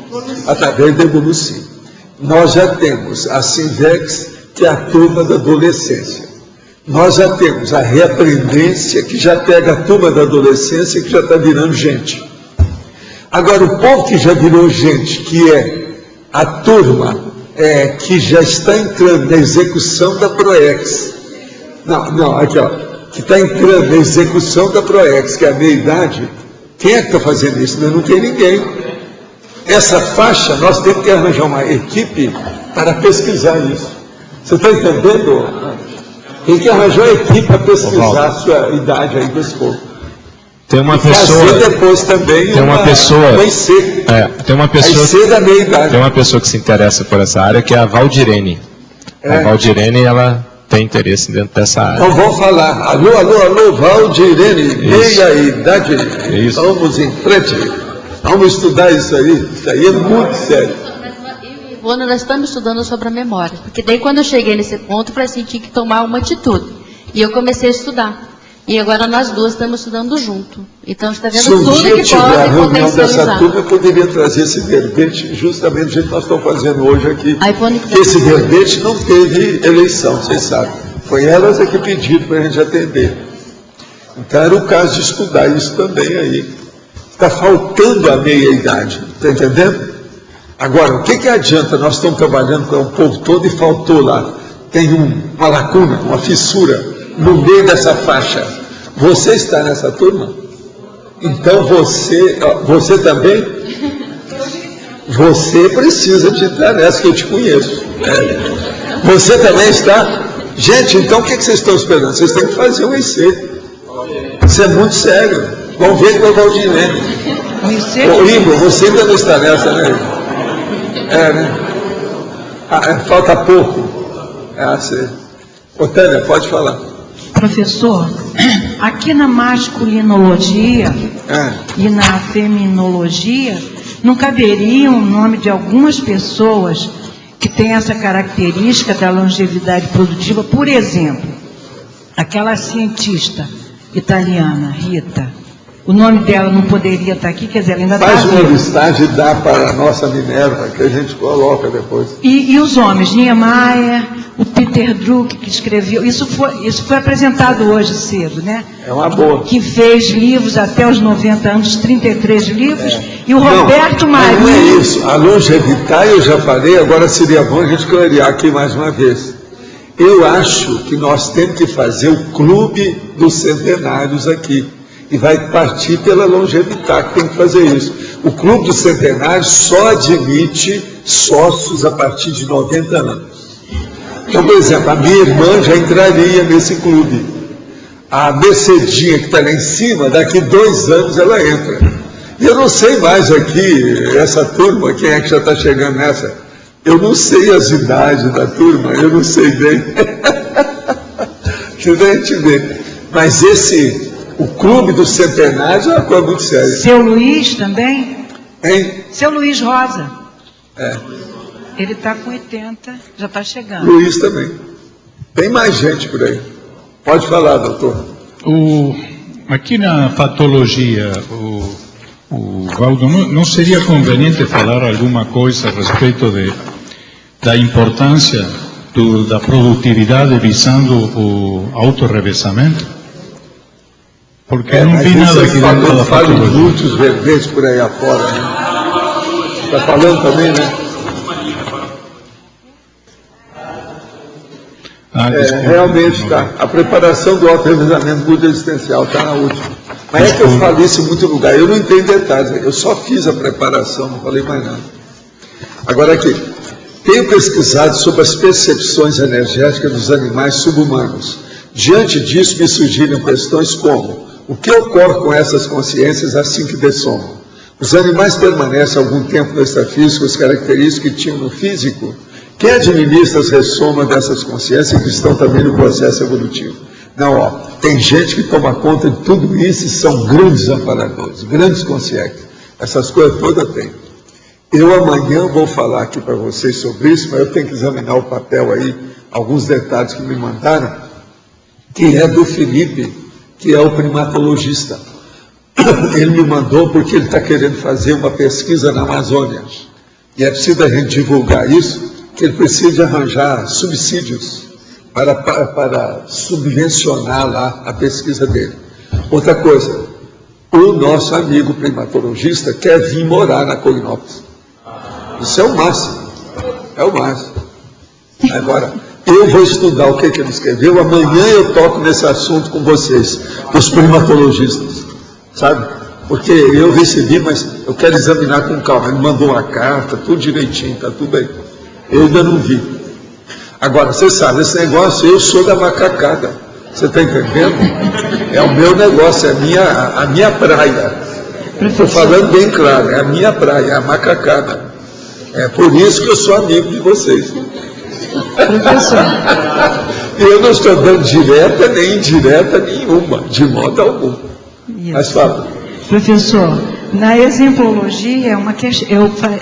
através da Evoluci. Nós já temos a Sinvex, que é a turma da adolescência. Nós já temos a Reaprendência, que já pega a turma da adolescência, que já está virando gente. Agora, o povo que já virou gente, que é a turma que já está entrando na execução da PROEX. Não, aqui ó, que está entrando na execução da PROEX, que é a meia-idade. Quem é que está fazendo isso? Não tem ninguém. Essa faixa, nós temos que arranjar uma equipe para pesquisar isso. Você está entendendo? Tem que arranjar uma equipe para pesquisar a sua idade aí desse povo. Tem uma pessoa. Fazer depois também tem uma pessoa. Tem uma pessoa. Da meia idade. Tem uma pessoa que se interessa por essa área, que é a Valdirene. A Valdirene, ela tem interesse dentro dessa área. Então vamos falar. Alô, Valdirene, meia-idade. Vamos em frente. Vamos estudar isso aí. Isso aí é muito sério. Ivone, nós estamos estudando sobre a memória. Porque daí quando eu cheguei nesse ponto, eu falei assim, tinha que tomar uma atitude. E eu comecei a estudar. E agora nós duas estamos estudando junto. Então está vendo tudo que pode potencializar. A reunião dessa turma, eu poderia trazer esse verbete justamente do jeito que nós estamos fazendo hoje aqui. Porque esse verbete não teve eleição, vocês sabem. Foi elas que pediram para a gente atender. Então era o caso de estudar isso também aí. Está faltando a meia-idade, está entendendo? Agora, o que adianta? Nós estamos trabalhando com o povo todo e faltou lá. Tem uma lacuna, uma fissura no meio dessa faixa. Você está nessa turma? Então você também? Você precisa de estar nessa, que eu te conheço. Você também está? Gente, então o que vocês estão esperando? Vocês têm que fazer um IC. Isso é muito sério. Vamos ver com a Valdirene. Ô, Igor, você ainda não está nessa, né, Igor? Né? Falta pouco. Otânia, pode falar. Professor, aqui na masculinologia e na feminologia, não caberia o nome de algumas pessoas que têm essa característica da longevidade produtiva? Por exemplo, aquela cientista italiana, Rita, o nome dela não poderia estar aqui, quer dizer, ela ainda está Faz uma listagem e dá para a nossa Minerva, que a gente coloca depois. E os homens, Niemeyer, o Peter Drucker, que escreveu, isso foi apresentado hoje cedo, né? É uma boa. Que fez livros até os 90 anos, 33 livros, e o Roberto Marinho... Não é isso, a longevidade eu já falei, agora seria bom a gente clarear aqui mais uma vez. Eu acho que nós temos que fazer o clube dos centenários aqui. E vai partir pela longevidade que tem que fazer isso. O Clube dos Centenários só admite sócios a partir de 90 anos. Então, por exemplo, a minha irmã já entraria nesse clube. A Mercedinha, que está lá em cima, daqui 2 anos ela entra. E eu não sei mais aqui, essa turma, quem é que já está chegando nessa? Eu não sei as idades da turma, eu não sei bem. Que a gente vê. Mas o Clube dos Centenários é uma coisa muito séria. Seu Luiz também? Hein? Seu Luiz Rosa. Ele está com 80, já está chegando. Luiz também. Tem mais gente por aí. Pode falar, doutor. Aqui na patologia, Valdo, não seria conveniente falar alguma coisa a respeito da importância da produtividade visando o autorrevezamento? Porque eu não vi nada aqui dentro da patologia. Muitos verdes por aí afora, né? Está falando também, né? Realmente está. A preparação do autorrevezamento multiexistencial está na última. Mas é que eu falei isso em muito lugar. Eu não entendo detalhes. Eu só fiz a preparação, não falei mais nada. Agora aqui. Tenho pesquisado sobre as percepções energéticas dos animais subhumanos. Diante disso, me surgiram questões como: o que ocorre com essas consciências assim que dessomam? Os animais permanecem algum tempo no extrafísico, as características que tinham no físico? Quem administra as ressomas dessas consciências que estão também no processo evolutivo? Não, tem gente que toma conta de tudo isso e são grandes amparadores, grandes conscientes. Essas coisas todas tem. Eu amanhã vou falar aqui para vocês sobre isso, mas eu tenho que examinar o papel aí, alguns detalhes que me mandaram, que é do Felipe, que é o primatologista. Ele me mandou porque ele está querendo fazer uma pesquisa na Amazônia. E é preciso a gente divulgar isso, que ele precisa arranjar subsídios para subvencionar lá a pesquisa dele. Outra coisa, o nosso amigo primatologista quer vir morar na Colinópolis. Isso é o máximo. É o máximo. Agora, eu vou estudar o que ele escreveu, amanhã eu toco nesse assunto com vocês, os primatologistas, sabe? Porque eu recebi, mas eu quero examinar com calma. Ele mandou uma carta, tudo direitinho, está tudo aí. Eu ainda não vi. Agora, você sabe, esse negócio, eu sou da macacada. Você está entendendo? É o meu negócio, é a minha praia. Estou falando bem claro, é a minha praia, é a macacada. É por isso que eu sou amigo de vocês. Professor. Eu não estou dando direta nem indireta nenhuma, de modo algum. Mas fala. Professor, na exemplologia,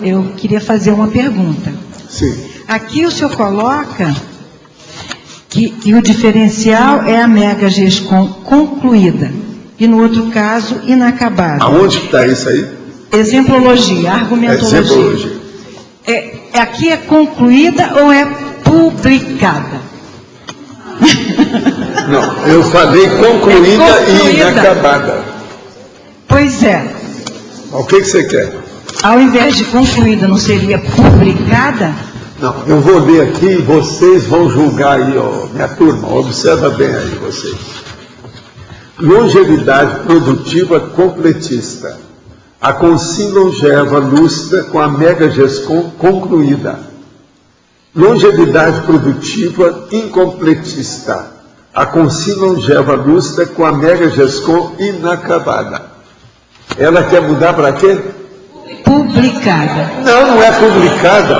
eu queria fazer uma pergunta. Sim. Aqui o senhor coloca que o diferencial é a megagescon concluída, e no outro caso, inacabada. Aonde está isso aí? Exemplologia, argumentologia. Exemplologia. Aqui é concluída ou é publicada? Não, eu falei concluída e inacabada. Pois é. O que você quer? Ao invés de concluída, não seria publicada? Não, eu vou ler aqui e vocês vão julgar aí, ó, minha turma, observa bem aí vocês. Longevidade produtiva completista. A consim longeva lúcida com a megagescon concluída. Longevidade produtiva incompletista. a consi longeva lúcida com a mega GESCOM inacabada. Ela quer mudar para quê? Publicada. Não, não é publicada,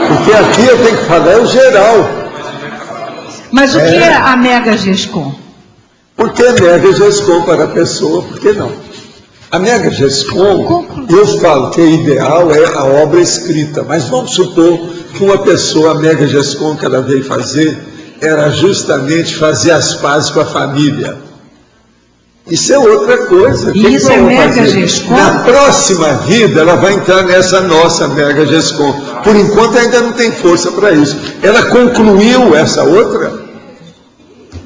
porque aqui eu tenho que falar o geral. Mas o que é a mega GESCOM? Por que mega GESCOM para a pessoa? Por que não? A mega GESCOM, eu falo que o ideal é a obra escrita, mas vamos supor que uma pessoa, a mega GESCOM que ela veio fazer, era justamente fazer as pazes com a família. Isso é outra coisa. E isso é mega GESCOM? Na próxima vida, ela vai entrar nessa nossa mega GESCOM. Por enquanto, ainda não tem força para isso. Ela concluiu essa outra?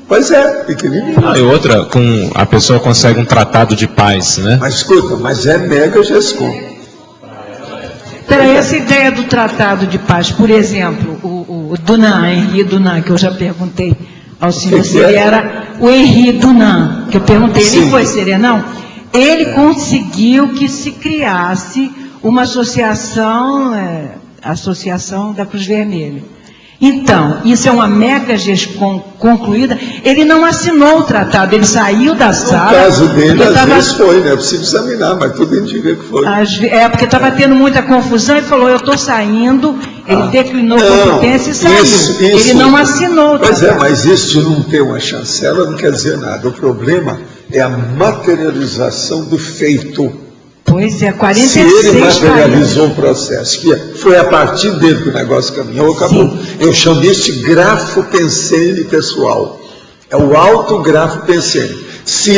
Pois é, pequenininho. E outra, a pessoa consegue um tratado de paz, né? Mas escuta, mas é mega GESCOM. Para essa ideia do tratado de paz, por exemplo, o Dunant, Henri Dunant, que eu já perguntei ao senhor se ele era o Henri Dunant, que eu perguntei, ele foi serenão? Ele conseguiu que se criasse uma associação da Cruz Vermelha. Então, isso é uma mega GESCOM concluída. Ele não assinou o tratado, ele saiu da sala. No caso dele, às vezes foi, né? Eu preciso examinar, mas tudo indica que foi. Porque estava tendo muita confusão e falou, eu estou saindo. Ele declinou a competência e saiu. Ele não assinou o tratado. Pois é, mas isso de não ter uma chancela não quer dizer nada. O problema é a materialização do feito. Pois é, 46 Se ele materializou o processo, que foi a partir dele que o negócio caminhou, acabou. Sim. Eu chamo isso de grafo pensene pessoal. É o autografo pensene. Se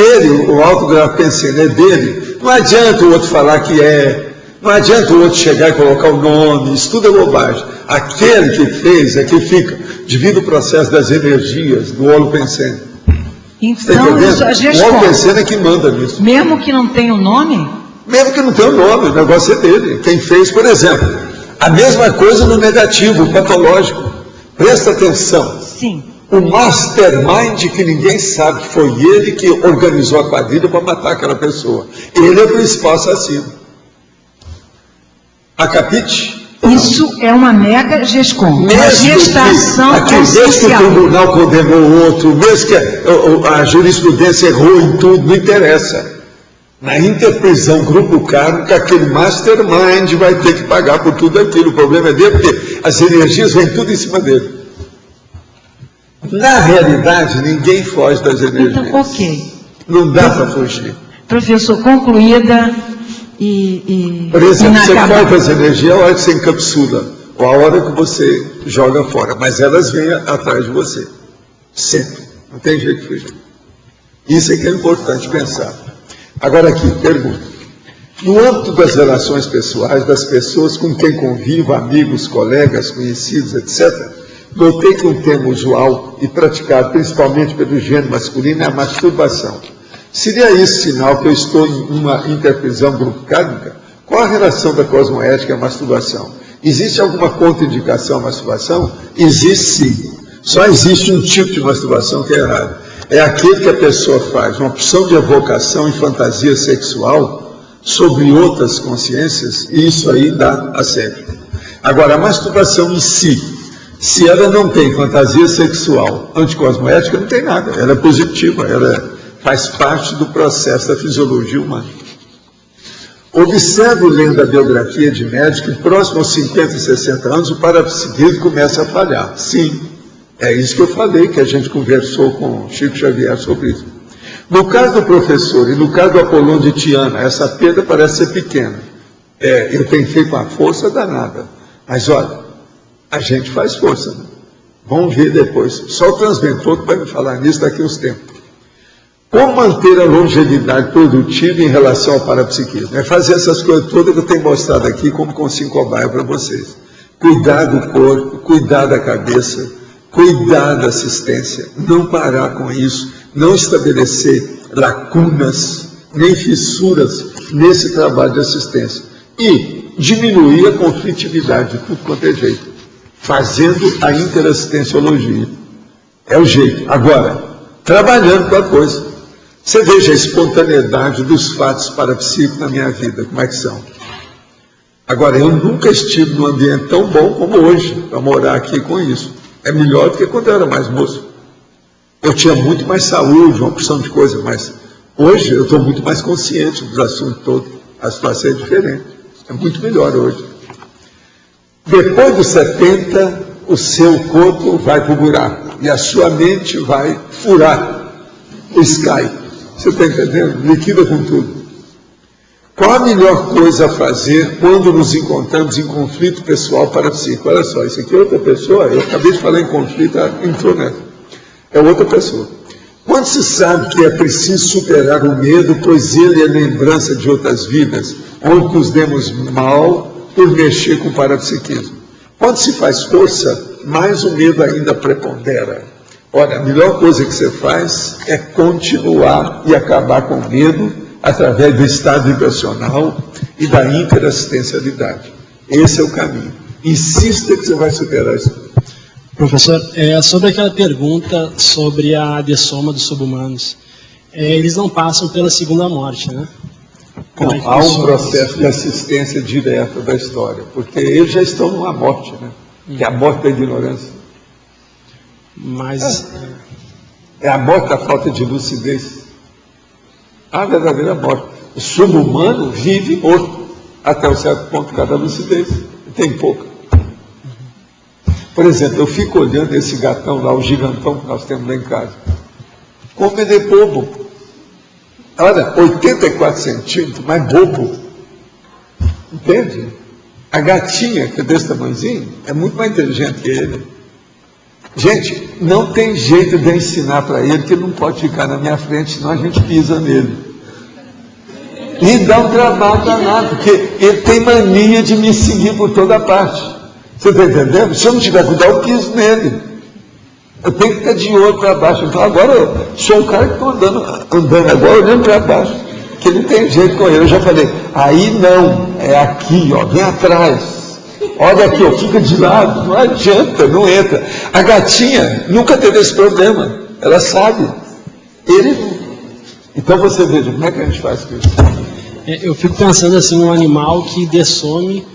o autografo pensene é dele, não adianta o outro falar que é, não adianta o outro chegar e colocar o nome, isso tudo é bobagem. Aquele que fez é que fica, devido ao processo das energias do olo pensene. Então, isso a GESCOM. O olo pensene é que manda nisso. Mesmo que não tenha o nome? Mesmo que não tenha o nome, o negócio é dele. Quem fez, por exemplo, a mesma coisa no negativo, o patológico. Presta atenção. Sim. O mastermind que ninguém sabe que foi ele que organizou a quadrilha para matar aquela pessoa. Ele é o principal assassino. Acapite? Isso é uma mega GESCOM. Uma gestação consciencial. Desde que o tribunal condenou o outro, mesmo que a jurisprudência errou em tudo, não interessa. Na interprisão grupo kármico, aquele mastermind vai ter que pagar por tudo aquilo. O problema é dele, porque as energias vêm tudo em cima dele. Na realidade, ninguém foge das energias. Então, ok. Não dá para fugir. Professor, concluída Por exemplo, você corta as energias a hora que você encapsula, ou a hora que você joga fora. Mas elas vêm atrás de você. Sempre. Não tem jeito de fugir. Isso é que é importante pensar. Agora aqui, pergunta. No âmbito das relações pessoais, das pessoas com quem convivo, amigos, colegas, conhecidos, etc., notei que um tema usual e praticado principalmente pelo gênero masculino é a masturbação. Seria esse sinal que eu estou em uma interprisão grupo kármica? Qual a relação da cosmoética à masturbação? Existe alguma contraindicação à masturbação? Existe sim. Só existe um tipo de masturbação que é errado. É aquele que a pessoa faz uma opção de evocação e fantasia sexual sobre outras consciências, e isso aí dá assédio. Agora, a masturbação em si, se ela não tem fantasia sexual anticosmoética, não tem nada. Ela é positiva, ela faz parte do processo da fisiologia humana. Observo, lendo a biografia de médico, que próximo aos 50 e 60 anos, o parapsiquismo começa a falhar. Sim. É isso que eu falei, que a gente conversou com Chico Xavier sobre isso. No caso do professor e no caso do Apolônio de Tiana, essa perda parece ser pequena. Eu tenho feito uma força danada. Mas olha, a gente faz força. Né? Vamos ver depois. Só o transventor que vai me falar nisso daqui a uns tempos. Como manter a longevidade produtiva em relação ao parapsiquismo? É fazer essas coisas todas que eu tenho mostrado aqui como com 5 bairros para vocês. Cuidar do corpo, cuidar da cabeça, cuidar da assistência, não parar com isso, não estabelecer lacunas, nem fissuras nesse trabalho de assistência. E diminuir a conflitividade de tudo quanto é jeito, fazendo a interassistenciologia. É o jeito. Agora, trabalhando com a coisa. Você veja a espontaneidade dos fatos parapsíquicos na minha vida, como é que são. Agora, eu nunca estive num ambiente tão bom como hoje, para morar aqui com isso. É melhor do que quando eu era mais moço. Eu tinha muito mais saúde, uma porção de coisas, mas hoje eu estou muito mais consciente dos assuntos todos. A situação é diferente. É muito melhor hoje. Depois dos 70, o seu corpo vai para o buraco e a sua mente vai furar o Sky. Você está entendendo? Liquida com tudo. Qual a melhor coisa a fazer quando nos encontramos em conflito pessoal parapsíquico? Olha só, isso aqui é outra pessoa. Eu acabei de falar em conflito, entrou nessa. É outra pessoa. Quando se sabe que é preciso superar o medo, pois ele é lembrança de outras vidas, onde nos demos mal por mexer com o parapsiquismo. Quando se faz força, mais o medo ainda prepondera. Olha, a melhor coisa que você faz é continuar e acabar com o medo através do estado vibracional e da interassistencialidade. Esse é o caminho. Insista que você vai superar isso. Professor, sobre aquela pergunta sobre a dessoma dos subhumanos, eles não passam pela segunda morte, né? Não, há um processo de assistência direta da história, porque eles já estão numa morte, né? Que é a morte da ignorância. Mas... É a morte da falta de lucidez. A verdadeira morte. O subhumano vive morto, até um certo ponto, cada lucidez. Tem pouca. Por exemplo, eu fico olhando esse gatão lá, o gigantão que nós temos lá em casa. Como ele é bobo. Olha, 84 centímetros, mas bobo. Entende? A gatinha, que é desse tamanhozinho, é muito mais inteligente que ele. Gente, não tem jeito de ensinar para ele que ele não pode ficar na minha frente, senão a gente pisa nele. E dá um trabalho danado, porque ele tem mania de me seguir por toda parte. Você está entendendo? Se eu não tiver cuidado, eu piso nele. Eu tenho que estar de olho para baixo. Então agora eu sou um cara que estou andando agora olhando para baixo. Porque não tem jeito com ele. Eu já falei, aí não, é aqui, ó, vem atrás. Olha aqui, ó, fica de lado, não adianta, não entra. A gatinha nunca teve esse problema. Ela sabe. Ele. Então você veja, como é que a gente faz com isso? Eu fico pensando assim, um animal que dessome,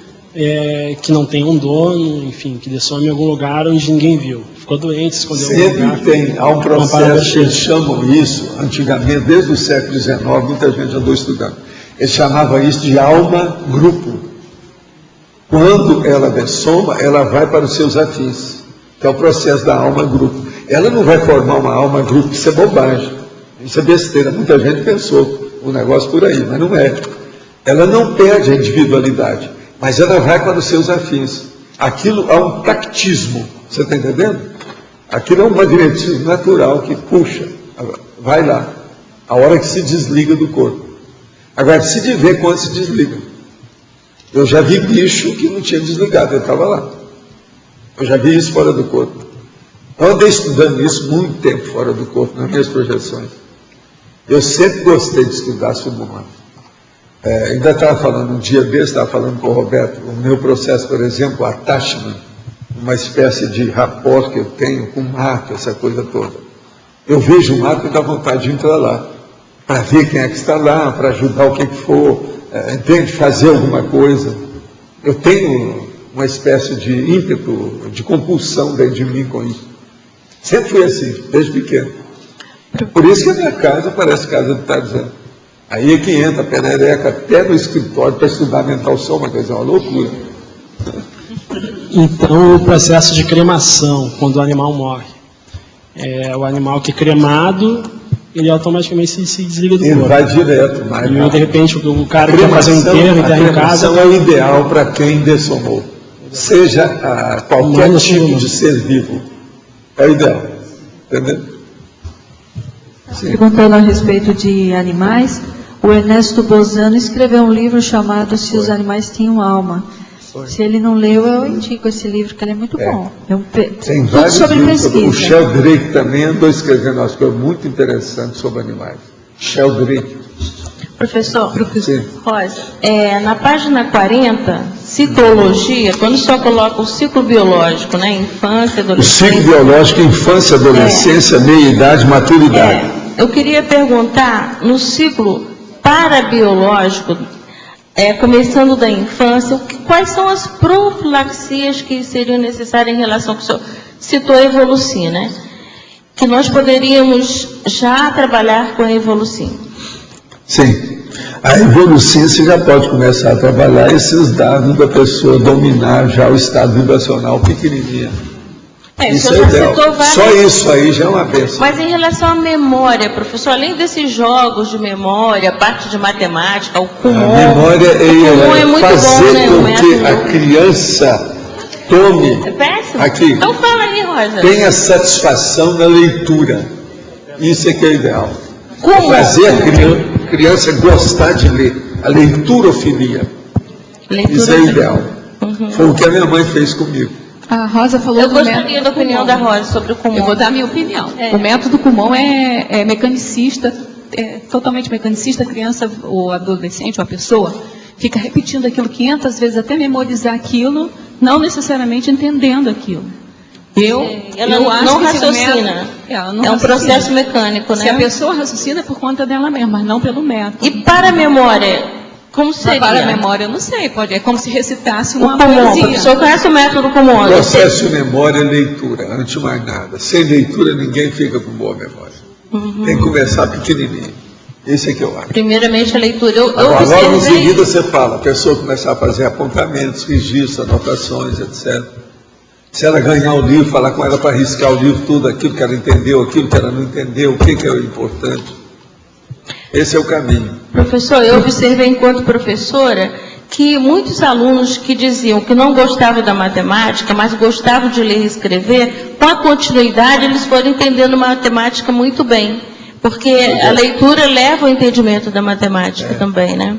que não tem um dono, enfim, que dessome em algum lugar onde ninguém viu. Ficou doente, se escondeu em algum lugar. Sempre tem, há um processo que eles chamam isso, antigamente, desde o século XIX, muita gente andou estudando. Eles chamavam isso de alma-grupo. Quando ela dessoma, ela vai para os seus afins, que é o processo da alma-grupo. Ela não vai formar uma alma-grupo, isso é bobagem, isso é besteira. Muita gente pensou o negócio por aí, mas não é. Ela não perde a individualidade, mas ela vai para os seus afins. Aquilo é um tactismo, você está entendendo? Aquilo é um magnetismo natural que puxa, vai lá, a hora que se desliga do corpo. Agora, precisa ver quando se desliga. Eu já vi bicho que não tinha desligado, eu estava lá. Eu já vi isso fora do corpo. Eu andei estudando isso muito tempo fora do corpo, nas minhas projeções. Eu sempre gostei de estudar subhumano. Ainda estava falando, um dia desse, estava falando com o Roberto, o meu processo, por exemplo, attachment, uma espécie de rapport que eu tenho com o mato, essa coisa toda. Eu vejo o mato e dá vontade de entrar lá, para ver quem é que está lá, para ajudar o que for, entende? Fazer alguma coisa. Eu tenho uma espécie de ímpeto, de compulsão dentro de mim com isso. Sempre fui assim, desde pequeno. Por isso que a minha casa parece casa de Tarzan. Aí é que entra a perereca até no escritório para estudar mental soma, quer dizer, uma loucura. Então, o processo de cremação, quando o animal morre, o animal que é cremado, ele automaticamente se desliga do corpo. Ele vai direto. E de repente o cara que quer fazer um enterro, enterra em casa... A cremação é o ideal para quem dessomou. Seja qualquer tipo de ser vivo. É o ideal. Entendeu? Perguntando a respeito de animais, o Ernesto Bozano escreveu um livro chamado Se os Animais Tinham Alma. Se ele não leu, eu indico esse livro, que ele é muito bom. Tem vários sobre livros. pesquisa. O Sheldrake também andou escrevendo umas coisas muito interessantes sobre animais. Sheldrake. Professor. Rosa, na página 40, citologia, quando só coloca o ciclo biológico, né? Infância, adolescência. O ciclo biológico, infância, adolescência, meia-idade, maturidade. Eu queria perguntar, no ciclo parabiológico, começando da infância, quais são as profilaxias que seriam necessárias em relação ao que o senhor citou a Evolucina, né? que nós poderíamos já trabalhar com a Evolucim. Sim. A Evolucim você já pode começar a trabalhar esses dados da pessoa dominar já o estado vibracional pequenininho. Isso é ideal. Só isso aí já é uma bênção. Mas em relação à memória, professor, além desses jogos de memória, a parte de matemática, o Kumon... A memória é muito fazer bom, né, com que a criança tome... É péssimo? Aqui, então fala aí, Rosa. tenha satisfação na leitura. Isso é que é ideal. Como? Fazer a criança gostar de ler. A leiturofilia. Isso é ideal. Foi o que a minha mãe fez comigo. A Rosa falou Eu gostaria da opinião da Rosa sobre o Kumon. Eu vou dar a minha opinião. O método Kumon é mecanicista, totalmente mecanicista. A criança, ou adolescente, ou a pessoa, fica repetindo aquilo 500 vezes até memorizar aquilo, não necessariamente entendendo aquilo. Ela não raciocina. É um processo mecânico, né? Se a pessoa raciocina é por conta dela mesma, mas não pelo método. E para a memória? Como seria? Para a memória, eu não sei. É como se recitasse uma poesia. O senhor conhece o método Kumon? Processo de memória é leitura, antes de mais nada. Sem leitura, ninguém fica com boa memória. Tem que começar pequenininho. Esse é que eu acho. Primeiramente a leitura. Agora, logo em seguida você fala, a pessoa começar a fazer apontamentos, registros, anotações, etc. Se ela ganhar o livro, falar com ela para riscar o livro, tudo aquilo que ela entendeu, aquilo que ela não entendeu, o que é o importante. Esse é o caminho. Professor, eu observei enquanto professora que muitos alunos que diziam que não gostavam da matemática, mas gostavam de ler e escrever, com a continuidade eles foram entendendo matemática muito bem. Porque a leitura leva ao entendimento da matemática também, né?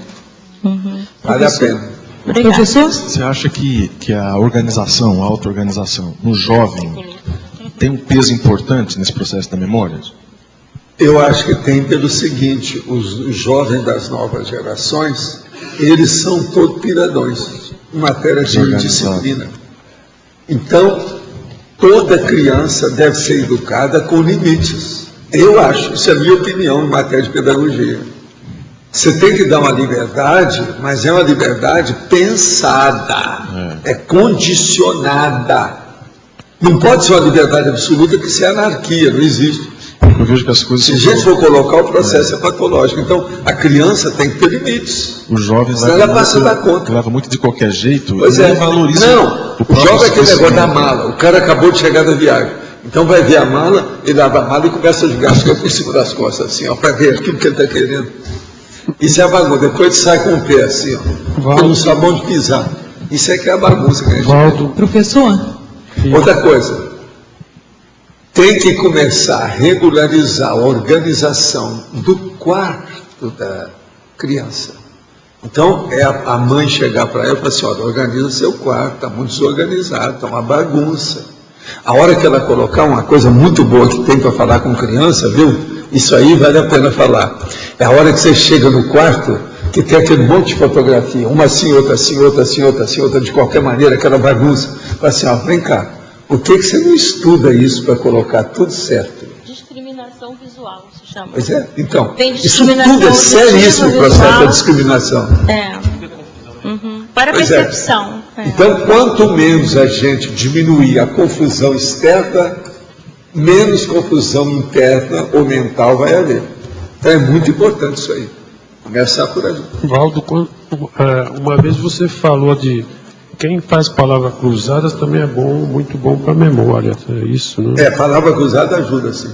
Vale a pena. Obrigada. Professor? Você acha que a organização, a auto-organização, no jovem, tem um peso importante nesse processo da memória? Eu acho que tem pelo seguinte, os jovens das novas gerações, eles são todos piradões em matéria de disciplina. Então, toda criança deve ser educada com limites. Eu acho, isso é a minha opinião em matéria de pedagogia. Você tem que dar uma liberdade, mas é uma liberdade pensada, é condicionada. Não pode ser uma liberdade absoluta, que isso é anarquia, não existe. Eu vejo que as coisas... Se a gente for colocar, o processo é patológico. Então, a criança tem que ter limites. O jovem leva muito de qualquer jeito, pois e valoriza. Não, o jovem é aquele negócio da mala. O cara acabou de chegar da viagem. Então vai ver a mala, ele abre a mala e começa a jogar as coisas por cima das costas, assim, ó, para ver aquilo que ele está querendo. Isso é a bagunça. Depois ele sai com o pé, assim, ó. Ele não sabe onde pisar. Isso é que é a bagunça que a gente vê. Professor? Outra coisa. Tem que começar a regularizar a organização do quarto da criança. Então, é a mãe chegar para ela e falar assim, olha, organiza seu quarto, está muito desorganizado, está uma bagunça. A hora que ela colocar uma coisa muito boa que tem para falar com criança, viu? Isso aí vale a pena falar. É a hora que você chega no quarto, que tem aquele monte de fotografia, uma assim, outra assim, outra assim, outra assim, outra de qualquer maneira, aquela bagunça. Fala assim, ó, vem cá. Por que você não estuda isso para colocar tudo certo? Discriminação visual, se chama. Pois é, então, tem isso tudo é seríssimo o processo da discriminação. Para percepção. Então, quanto menos a gente diminuir a confusão externa, menos confusão interna ou mental vai haver. Então, é muito importante isso aí. Começar por aí. Valdo, uma vez você falou de quem faz palavras cruzadas também é bom, muito bom para a memória, é isso, né? Palavra cruzada ajuda, sim.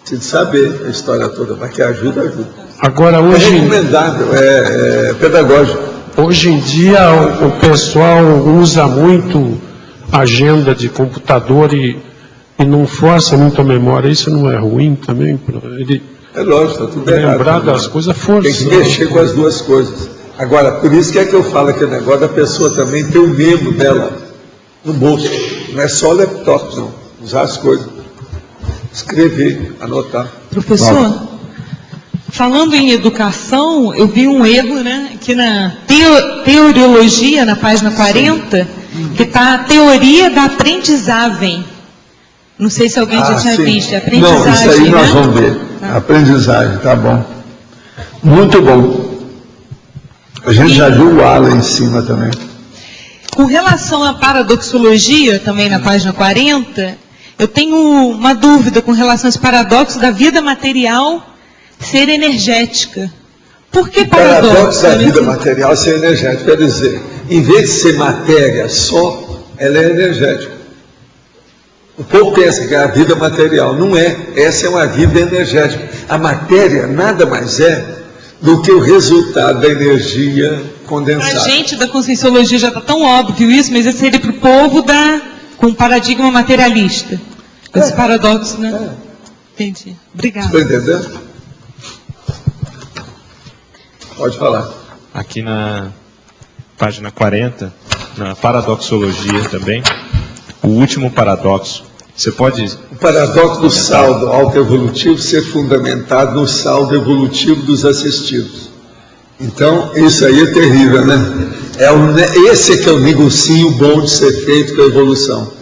Precisa saber a história toda, mas que ajuda. Agora, hoje... É recomendável, é pedagógico. Hoje em dia, o pessoal usa muito agenda de computador e não força muito a memória. Isso não é ruim também? É lógico, está tudo errado. Lembrar das coisas forçando. Tem que mexer com as duas coisas. Agora, por isso que eu falo aquele negócio da pessoa também ter o memo dela no bolso. Não é só laptop, não. Usar as coisas. Escrever, anotar. Professor, falando em educação, eu vi um erro, né, aqui na teoriologia, na página 40, que está a teoria da aprendizagem. Não sei se alguém já tinha visto. Aprendizagem, não, isso aí nós vamos ver. Tá. Aprendizagem, tá bom. Muito bom. A gente já viu o A lá em cima também. Com relação à paradoxologia, também na página 40, Eu tenho uma dúvida com relação a esse paradoxo da vida material ser energética. Por que paradoxo? O paradoxo da vida material ser energética, quer dizer, em vez de ser matéria só, ela é energética. O povo pensa que é a vida material, não é. Essa é uma vida energética. A matéria nada mais é do que o resultado da energia condensada. Para a gente da conscienciologia já está tão óbvio isso, mas esse seria para o povo com um paradigma materialista. Esse paradoxo, né? Entendi. Obrigada. Estou entendendo? Pode falar. Aqui na página 40, na paradoxologia também, o último paradoxo. Você pode... O paradoxo do saldo autoevolutivo ser fundamentado no saldo evolutivo dos assistidos. Então, isso aí é terrível, né? Esse é que é o negocinho bom de ser feito com a evolução.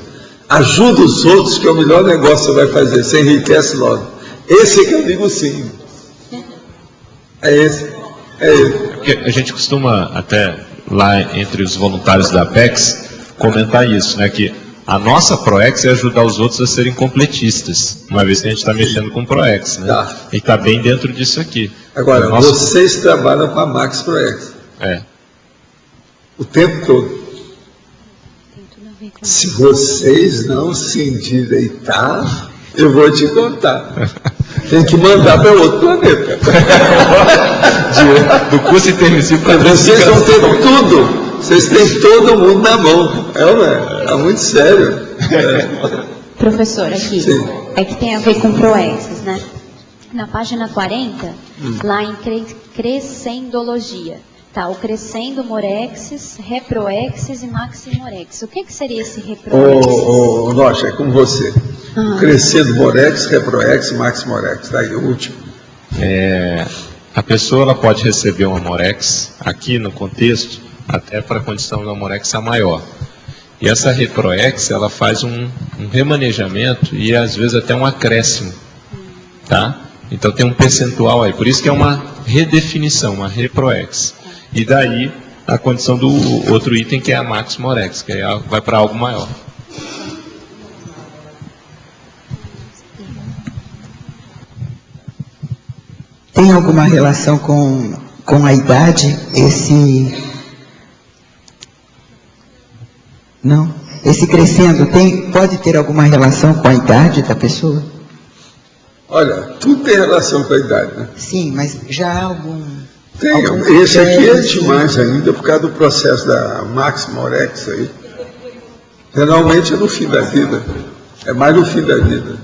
Ajuda os outros, que é o melhor negócio que você vai fazer. Você enriquece logo. Esse é que é o negocinho. É esse. É ele. Porque a gente costuma, até lá entre os voluntários da Apex, comentar isso, né? Que a nossa ProEx é ajudar os outros a serem completistas, uma vez que a gente está mexendo com ProEx, né? Tá. E está bem dentro disso aqui. Agora, vocês trabalham com a Max ProEx. O tempo todo. Se vocês não se endireitar, eu vou te contar. Tem que mandar para outro planeta. Do curso intermissivo para vocês vão ter tudo. Vocês têm todo mundo na mão. É muito sério. Professor, aqui. Sim. É que tem a ver com ProExes, né? Na página 40, lá em Crescendologia. Tá, o Crescendo Morexis, Reproexis e Maximorexis. O que seria esse Reproexis? Nossa, é com você. Crescendo Morex, Reproex, Maximorex. Tá aí, o último. A pessoa ela pode receber uma Morex, aqui no contexto, até para a condição da Morex a maior. E essa Reproex, ela faz um remanejamento e às vezes até um acréscimo. Tá? Então tem um percentual aí. Por isso que é uma redefinição, uma Reproex. E daí a condição do outro item, que é a Maximorex, que aí vai para algo maior. Tem alguma relação com a idade? Não? Esse crescendo pode ter alguma relação com a idade da pessoa? Olha, tudo tem relação com a idade, né? Sim, mas já há algum... Tem. Esse aqui é demais ainda, por causa do processo da Maximorex aí. Geralmente é no fim da vida. É mais no fim da vida.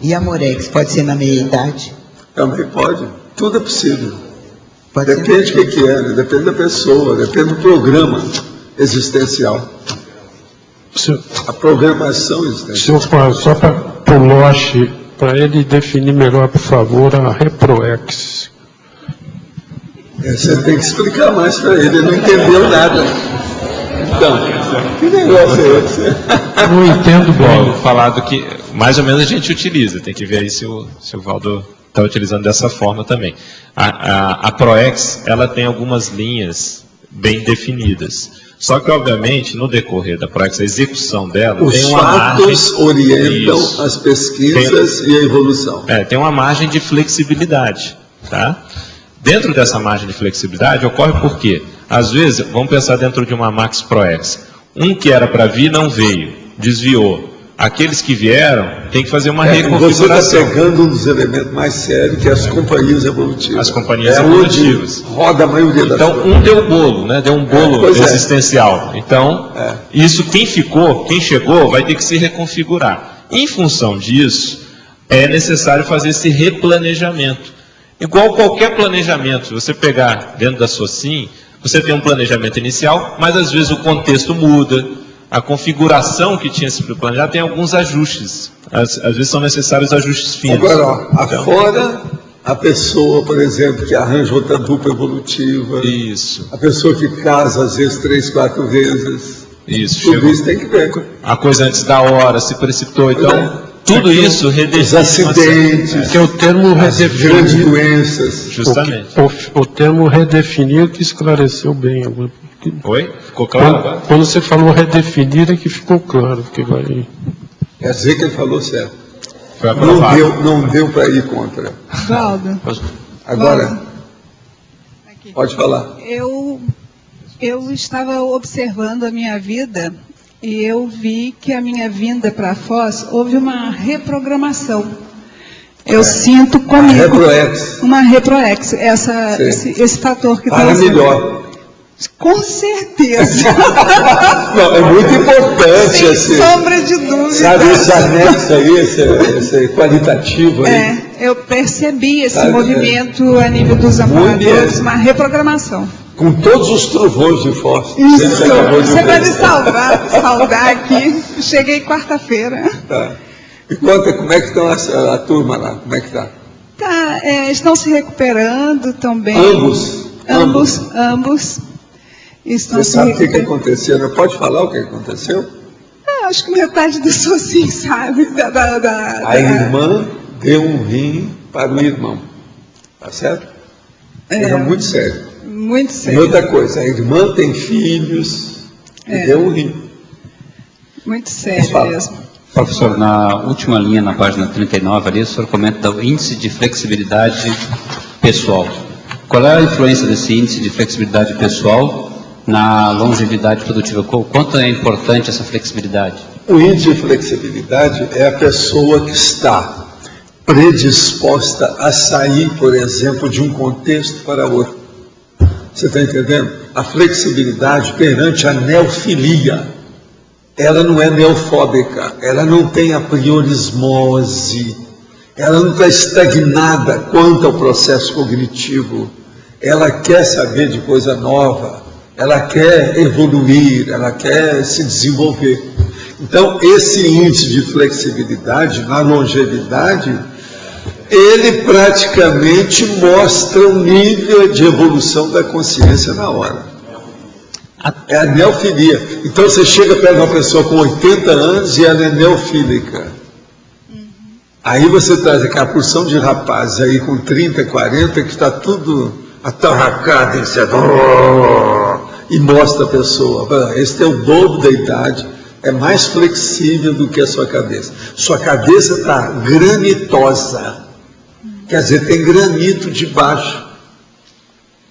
E a Morex pode ser na meia-idade? Também pode. Tudo é possível. Depende do que é, né? Depende da pessoa, depende do programa existencial. A programação existencial. Só para o Loche, para ele definir melhor, por favor, a Reproex. Você tem que explicar mais para ele não entendeu nada. Então, que negócio é esse? Não entendo bem. Falado que mais ou menos a gente utiliza, tem que ver aí se o Valdo está utilizando dessa forma também. A ProEx, ela tem algumas linhas bem definidas. Só que, obviamente, no decorrer da ProEx, a execução dela os tem uma fatos margem, orientam as pesquisas e a evolução. Tem uma margem de flexibilidade, tá? Dentro dessa margem de flexibilidade, ocorre por quê? Às vezes, vamos pensar dentro de uma Max ProEx. Um que era para vir não veio, desviou. Aqueles que vieram, tem que fazer uma reconfiguração. Você está pegando um dos elementos mais sérios, que é as companhias evolutivas. As companhias evolutivas. Roda a maioria das coisas. Então, deu bolo, né? Deu um bolo existencial. Então, isso, quem chegou, vai ter que se reconfigurar. Em função disso, é necessário fazer esse replanejamento. Igual qualquer planejamento, se você pegar dentro da SOCIM, você tem um planejamento inicial, mas às vezes o contexto muda, a configuração que tinha se planejado tem alguns ajustes. Às vezes são necessários ajustes finos. Agora, afora a pessoa, por exemplo, que arranja outra dupla evolutiva. Isso. A pessoa que casa, às vezes, 3, 4 vezes. Isso. Tudo isso tem que ver. A coisa antes da hora, se precipitou, então... Tudo isso redefine. Os acidentes, que é o termo redefinido. Grandes doenças. Justamente. O termo redefinir que esclareceu bem. Oi? Ficou claro agora? Quando você falou redefinir é que ficou claro. Que vai... Quer dizer que ele falou certo. Foi aprovado. Não deu para ir contra. Valdo. Agora, pode falar. Eu estava observando a minha vida e eu vi que a minha vinda para a Foz houve uma reprogramação. Eu sinto comigo uma reproex, esse fator que está para melhor. Com certeza. Não, é muito importante. Sem sombra de dúvida. Sabe esse anexo aí, esse qualitativo aí? Eu percebi esse movimento a nível dos amparadores, uma reprogramação. Com todos os trovões de Foz. Isso, você vai me saudar aqui. Cheguei quarta-feira. Tá. E conta, como é que estão a turma lá? Como é que está? Estão se recuperando também. Ambos. Você sabe o que aconteceu? Não pode falar o que aconteceu? Acho que metade do sozinho sabe. A irmã deu um rim para o irmão. Tá certo? É muito sério. Muito sério. E outra coisa, a irmã tem filhos e deu um rim. Muito sério mesmo. Professor, na última linha, na página 39, ali, o senhor comenta do índice de flexibilidade pessoal. Qual é a influência desse índice de flexibilidade pessoal na longevidade produtiva? Quanto é importante essa flexibilidade? O índice de flexibilidade é a pessoa que está predisposta a sair, por exemplo, de um contexto para outro. Você está entendendo? A flexibilidade perante a neofilia. Ela não é neofóbica, ela não tem a priorismose, ela não está estagnada quanto ao processo cognitivo. Ela quer saber de coisa nova, ela quer evoluir, ela quer se desenvolver. Então, esse índice de flexibilidade na longevidade, ele praticamente mostra o nível de evolução da consciência na hora. É a neofilia. Então, você chega perto de uma pessoa com 80 anos e ela é neofílica. Aí você traz aquela porção de rapazes aí com 30, 40, que está tudo atarracado, e mostra a pessoa. Esse é o dobro da idade, é mais flexível do que a sua cabeça. Sua cabeça está granitosa, quer dizer, tem granito debaixo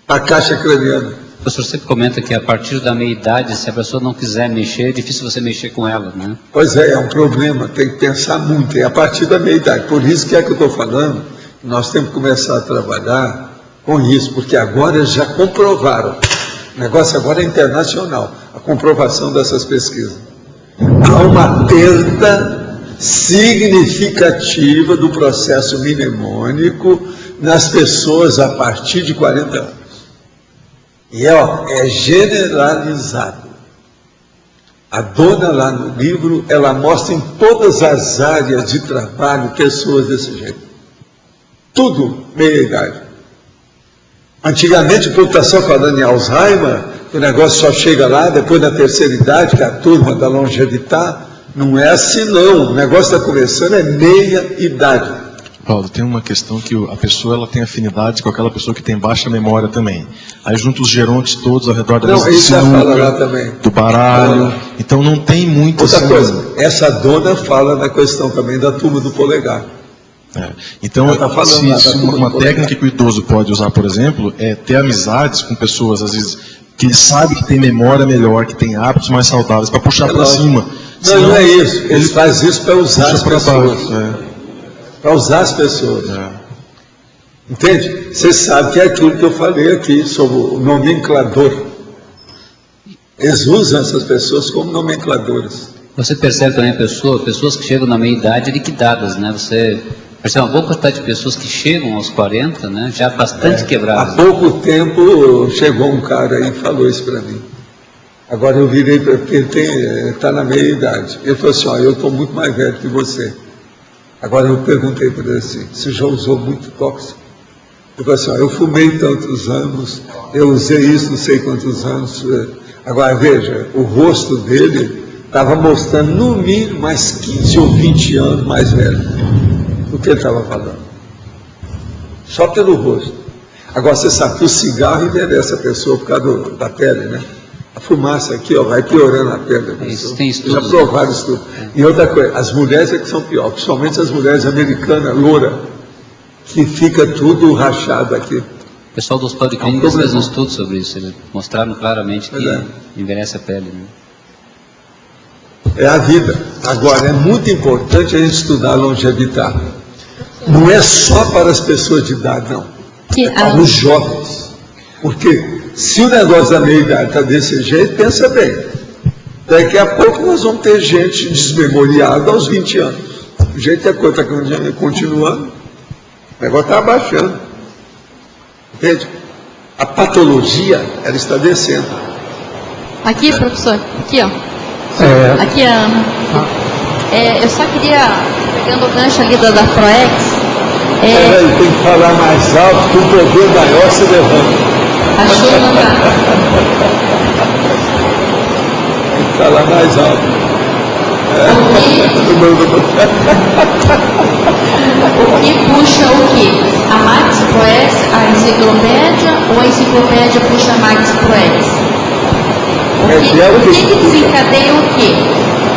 da caixa craniana. O senhor sempre comenta que a partir da meia-idade, se a pessoa não quiser mexer, é difícil você mexer com ela, né? Pois é um problema, tem que pensar muito, é a partir da meia-idade. Por isso que eu estou falando, nós temos que começar a trabalhar com isso, porque agora já comprovaram, o negócio agora é internacional, a comprovação dessas pesquisas. Há uma perda significativa do processo mnemônico nas pessoas a partir de 40 anos. E é generalizado. A dona lá no livro, ela mostra em todas as áreas de trabalho pessoas desse jeito. Tudo meia-idade. Antigamente, o povo está só falando em Alzheimer, o negócio só chega lá depois da terceira idade, que é a turma da longevidade. Não é assim não, o negócio está começando, é meia-idade. Paulo, tem uma questão que a pessoa ela tem afinidade com aquela pessoa que tem baixa memória também. Aí junta os gerontes todos ao redor da mesa de sinuca, do baralho. Então não tem muito... Outra coisa, essa dona fala na questão também da turma do polegar. Então, se uma técnica que o idoso pode usar, por exemplo, é ter amizades com pessoas, às vezes, que ele sabe que tem memória melhor, que tem hábitos mais saudáveis, para puxar para cima. Não é isso. Ele faz isso para usar as pessoas. Para usar as pessoas. Entende? Você sabe que é aquilo que eu falei aqui sobre o nomenclador. Eles usam essas pessoas como nomencladores. Você percebe também pessoas que chegam na meia-idade liquidadas, né? Você percebe uma boa quantidade de pessoas que chegam aos 40, né? Já bastante quebradas. Há pouco tempo chegou um cara aí e falou isso para mim. Agora eu virei para ele, está na meia-idade. Ele falou assim, eu estou muito mais velho que você. Agora eu perguntei para ele assim, você já usou muito tóxico? Eu falei assim, eu fumei tantos anos, eu usei isso não sei quantos anos. Agora veja, o rosto dele estava mostrando no mínimo mais 15 ou 20 anos mais velho do que ele estava falando. Só pelo rosto. Agora você sabe que o cigarro envelhece a pessoa por causa da pele, né? A fumaça aqui, ó, vai piorando a pele da pessoa. Tem estudos. Já provaram isso tudo. E outra coisa, as mulheres é que são piores, principalmente as mulheres americanas, loura, que fica tudo rachado aqui. O pessoal do Hospital de Clínicas fez um estudo sobre isso. Eles mostraram claramente que envelhece a pele. Né? É a vida. Agora, é muito importante a gente estudar a longevidade. Não é só para as pessoas de idade, não. É para os jovens. Porque se o negócio da meia-idade está desse jeito, pensa bem. Daqui a pouco nós vamos ter gente desmemoriada aos 20 anos. Do jeito que a coisa está continuando, o negócio está abaixando. Entende? A patologia, ela está descendo. Aqui, professor, aqui, ó. Aqui a Ana. Eu só queria, pegando o gancho ali da Proex. Peraí, tem que falar mais alto, que o poder maior se levanta. Achou, não dá. Tem que falar mais alto. O que puxa o quê? A Max Proex, a enciclopédia, ou a enciclopédia puxa a Max Proex? O que desencadeia o quê?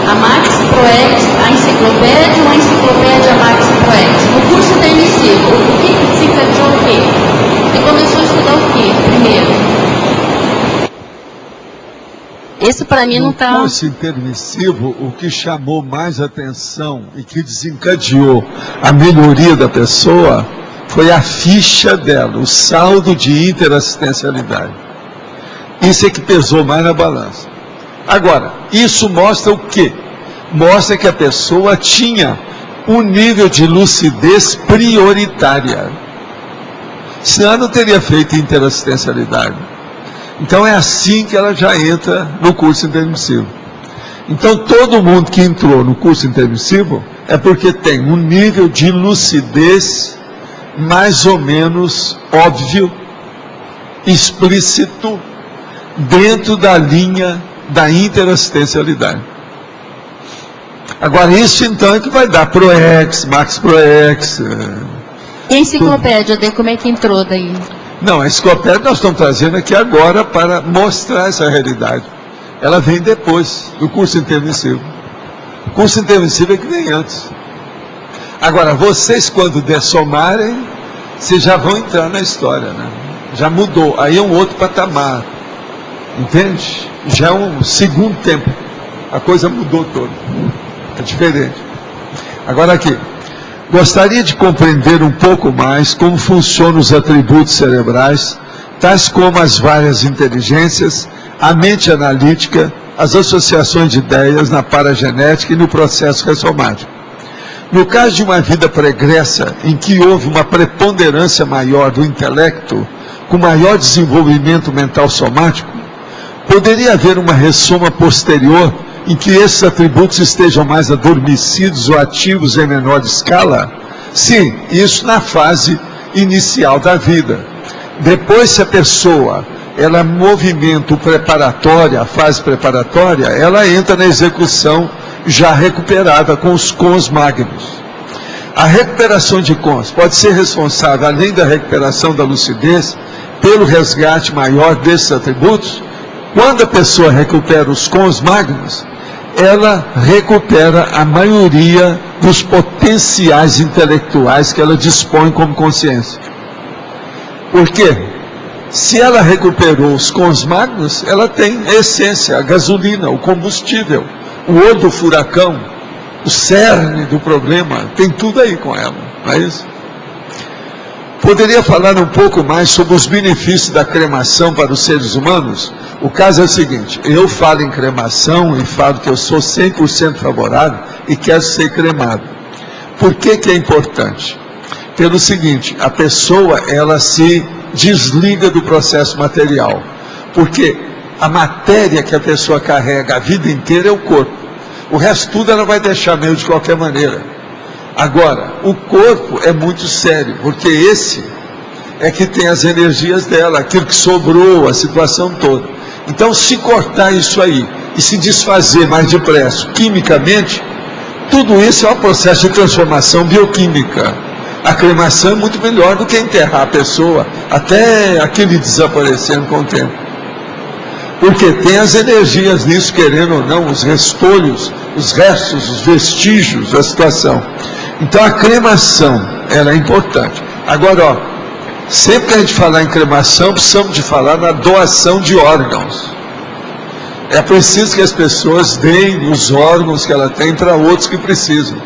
A Max Proex, a enciclopédia ou a enciclopédia Max Proex? No curso intermissivo, o que desencadeou o quê? Você começou a estudar o quê primeiro? Esse para mim não está... No curso intermissivo, o que chamou mais atenção e que desencadeou a melhoria da pessoa foi a ficha dela, o saldo de interassistencialidade. Isso é que pesou mais na balança. Agora, isso mostra o quê? Mostra que a pessoa tinha um nível de lucidez prioritária. Senão ela não teria feito interassistencialidade. Então é assim que ela já entra no curso intermissivo. Então todo mundo que entrou no curso intermissivo é porque tem um nível de lucidez mais ou menos óbvio, explícito, dentro da linha da interassistencialidade. Agora isso então é que vai dar Proex, Max Proex. E a enciclopédia, como é que entrou daí? Não, a enciclopédia nós estamos trazendo aqui agora para mostrar essa realidade. Ela vem depois do curso intermissivo. O curso intermissivo é que vem antes. Agora, vocês quando dessomarem, vocês já vão entrar na história, né? Já mudou, aí é um outro patamar. Entende? Já é um segundo tempo. A coisa mudou toda. É diferente. Agora aqui. Gostaria de compreender um pouco mais como funcionam os atributos cerebrais, tais como as várias inteligências, a mente analítica, as associações de ideias na paragenética e no processo ressomático. No caso de uma vida pregressa, em que houve uma preponderância maior do intelecto, com maior desenvolvimento mental somático, poderia haver uma ressoma posterior em que esses atributos estejam mais adormecidos ou ativos em menor escala? Sim, isso na fase inicial da vida. Depois, se a pessoa, ela movimenta o preparatório, a fase preparatória, ela entra na execução já recuperada com os cons magnos. A recuperação de cons pode ser responsável, além da recuperação da lucidez, pelo resgate maior desses atributos. Quando a pessoa recupera os cons magnos, ela recupera a maioria dos potenciais intelectuais que ela dispõe como consciência. Por quê? Se ela recuperou os cons magnos, ela tem a essência, a gasolina, o combustível, o olho do furacão, o cerne do problema, tem tudo aí com ela, não é isso? Poderia falar um pouco mais sobre os benefícios da cremação para os seres humanos? O caso é o seguinte, eu falo em cremação e falo que eu sou 100% favorável e quero ser cremado. Por que que é importante? Pelo seguinte, a pessoa, ela se desliga do processo material, porque a matéria que a pessoa carrega a vida inteira é o corpo. O resto tudo ela vai deixar meio de qualquer maneira. Agora, o corpo é muito sério, porque esse é que tem as energias dela, aquilo que sobrou, a situação toda. Então, se cortar isso aí e se desfazer mais depressa, quimicamente, tudo isso é um processo de transformação bioquímica. A cremação é muito melhor do que enterrar a pessoa, até aquele desaparecendo com o tempo. Porque tem as energias nisso, querendo ou não, os restolhos, os restos, os vestígios da situação. Então a cremação, ela é importante. Agora, ó, sempre que a gente falar em cremação, precisamos de falar na doação de órgãos. É preciso que as pessoas deem os órgãos que ela tem para outros que precisam.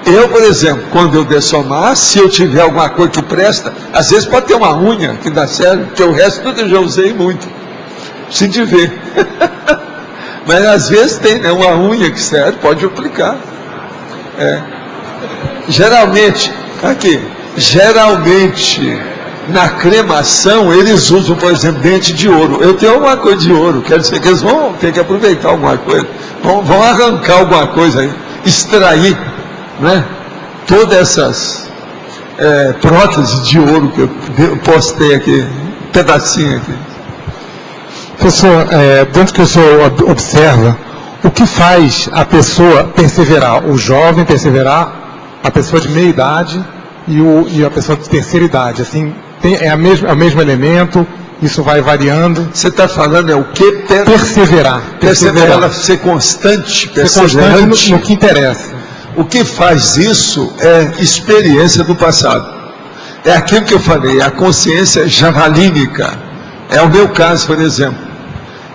Eu, por exemplo, quando eu dessomar, se eu tiver alguma coisa que presta, às vezes pode ter uma unha que dá certo, porque o resto tudo eu já usei muito. Preciso de ver. Mas às vezes tem, né, uma unha que serve, pode aplicar. Geralmente, na cremação, eles usam, por exemplo, dente de ouro. Eu tenho alguma coisa de ouro, quer dizer que eles vão ter que aproveitar alguma coisa, vão arrancar alguma coisa aí, extrair, né, todas essas próteses de ouro que eu postei aqui, um pedacinho aqui. Professor, dentro que o senhor observa, o que faz a pessoa perseverar, o jovem perseverar, a pessoa de meia idade e a pessoa de terceira idade, assim, é o mesmo elemento, isso vai variando? Você está falando o que? Perseverar. Perseverar, ser constante, perseverante. No que interessa. O que faz isso é experiência do passado. É aquilo que eu falei, a consciência javalínica. É o meu caso, por exemplo,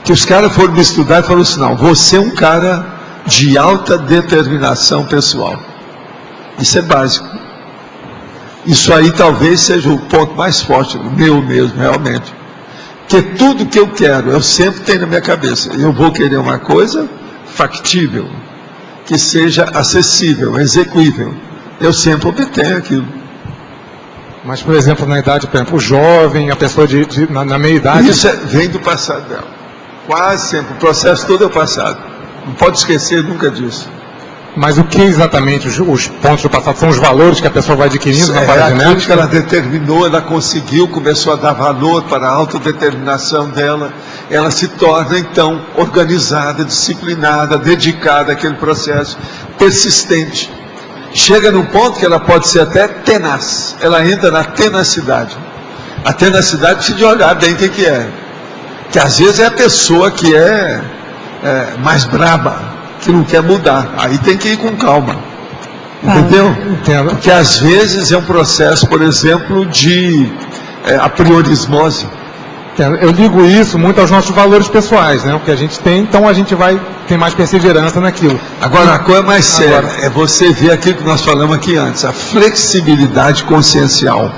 que os caras foram me estudar e falaram assim, não, você é um cara de alta determinação pessoal. Isso é básico. Isso aí talvez seja o ponto mais forte, meu mesmo, realmente. Porque tudo que eu quero, eu sempre tenho na minha cabeça. Eu vou querer uma coisa factível, que seja acessível, execuível. Eu sempre obtenho aquilo. Mas, por exemplo, na idade, por exemplo, o jovem, a pessoa na meia idade... Isso vem do passado dela. Quase sempre. O processo todo é o passado. Não pode esquecer nunca disso. Mas o que exatamente os pontos do passado? São os valores que a pessoa vai adquirindo na base genética? Que ela determinou, ela conseguiu, começou a dar valor para a autodeterminação dela. Ela se torna, então, organizada, disciplinada, dedicada àquele processo, persistente. Chega num ponto que ela pode ser até tenaz. Ela entra na tenacidade. A tenacidade precisa de olhar bem o que é. Que às vezes é a pessoa que é mais braba, que não quer mudar. Aí tem que ir com calma. Entendeu? Entendo. Porque às vezes é um processo, por exemplo, de apriorismose. Eu ligo isso muito aos nossos valores pessoais, né? O que a gente tem, então a gente vai ter mais perseverança naquilo. Agora, a coisa mais séria é você ver aquilo que nós falamos aqui antes, a flexibilidade consciencial.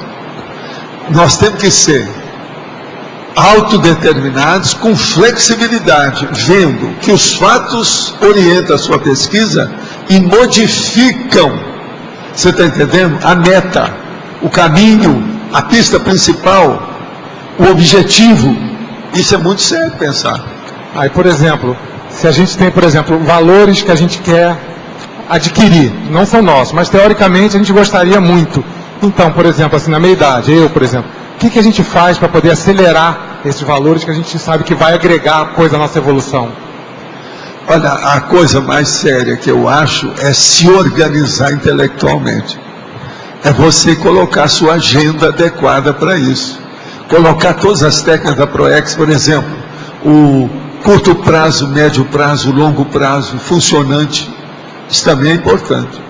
Nós temos que ser autodeterminados com flexibilidade, vendo que os fatos orientam a sua pesquisa e modificam, você está entendendo? A meta, o caminho, a pista principal, o objetivo. Isso é muito sério pensar. Aí, por exemplo, se a gente tem, por exemplo, valores que a gente quer adquirir, não são nossos, mas teoricamente a gente gostaria muito. Então, por exemplo, assim, na meia idade, eu, por exemplo, o que a gente faz para poder acelerar esses valores que a gente sabe que vai agregar coisa à nossa evolução? Olha, a coisa mais séria que eu acho é se organizar intelectualmente. É você colocar a sua agenda adequada para isso. Colocar todas as técnicas da ProEx, por exemplo, o curto prazo, médio prazo, longo prazo, funcionante. Isso também é importante.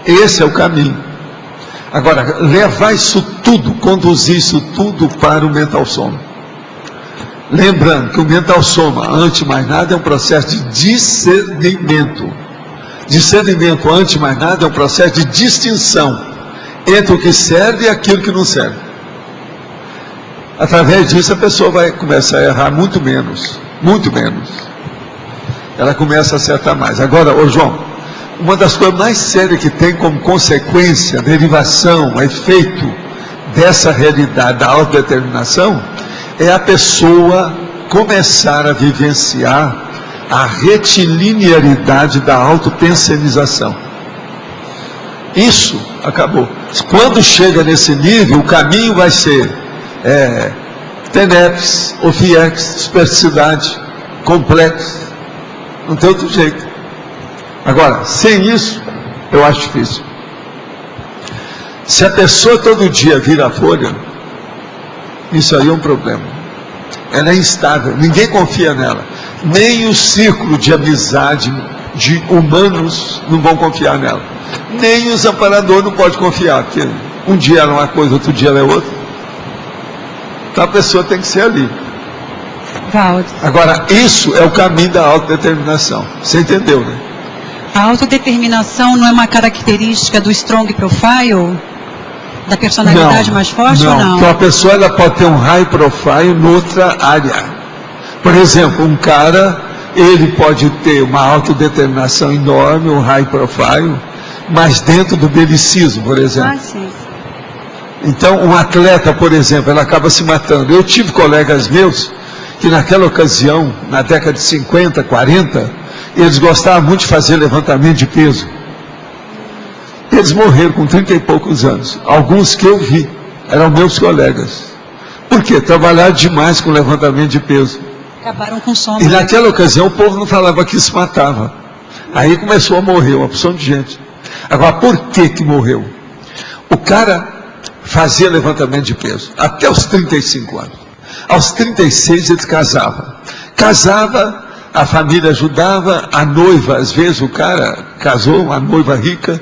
Esse é o caminho. Agora, levar isso tudo, conduzir isso tudo para o mental soma. Lembrando que o mental soma, antes de mais nada, é um processo de discernimento. Discernimento, antes de mais nada, é um processo de distinção entre o que serve e aquilo que não serve. Através disso, a pessoa vai começar a errar muito menos. Muito menos. Ela começa a acertar mais. Agora, ô João, uma das coisas mais sérias que tem como consequência, derivação, efeito dessa realidade da autodeterminação, é a pessoa começar a vivenciar a retilinearidade da autopensenização. Isso acabou. Quando chega nesse nível, o caminho vai ser TENEPS, OFIEX, esperticidade, complexo. Não tem outro jeito. Agora, sem isso, eu acho difícil. Se a pessoa todo dia vira a folha, isso aí é um problema. Ela é instável, ninguém confia nela. Nem o círculo de amizade de humanos não vão confiar nela. Nem os amparadores não podem confiar, porque um dia ela é uma coisa, outro dia ela é outra. Então a pessoa tem que ser ali. Valdo. Agora, isso é o caminho da autodeterminação. Você entendeu, né? A autodeterminação não é uma característica do strong profile? Da personalidade mais forte ou não? Então a pessoa ela pode ter um high profile em outra área. Por exemplo, um cara, ele pode ter uma autodeterminação enorme, um high profile, mas dentro do belicismo, por exemplo. Ah, sim. Então, um atleta, por exemplo, ele acaba se matando. Eu tive colegas meus que naquela ocasião, na década de 50, 40, eles gostavam muito de fazer levantamento de peso. Eles morreram com 30 e poucos anos. Alguns que eu vi eram meus colegas. Por quê? Trabalharam demais com levantamento de peso. Acabaram com sono. E naquela ocasião o povo não falava que se matava. Aí começou a morrer uma opção de gente. Agora, por que que morreu? O cara fazia levantamento de peso até os 35 anos. Aos 36 ele casava. Casava, a família ajudava, a noiva, às vezes o cara casou, uma noiva rica,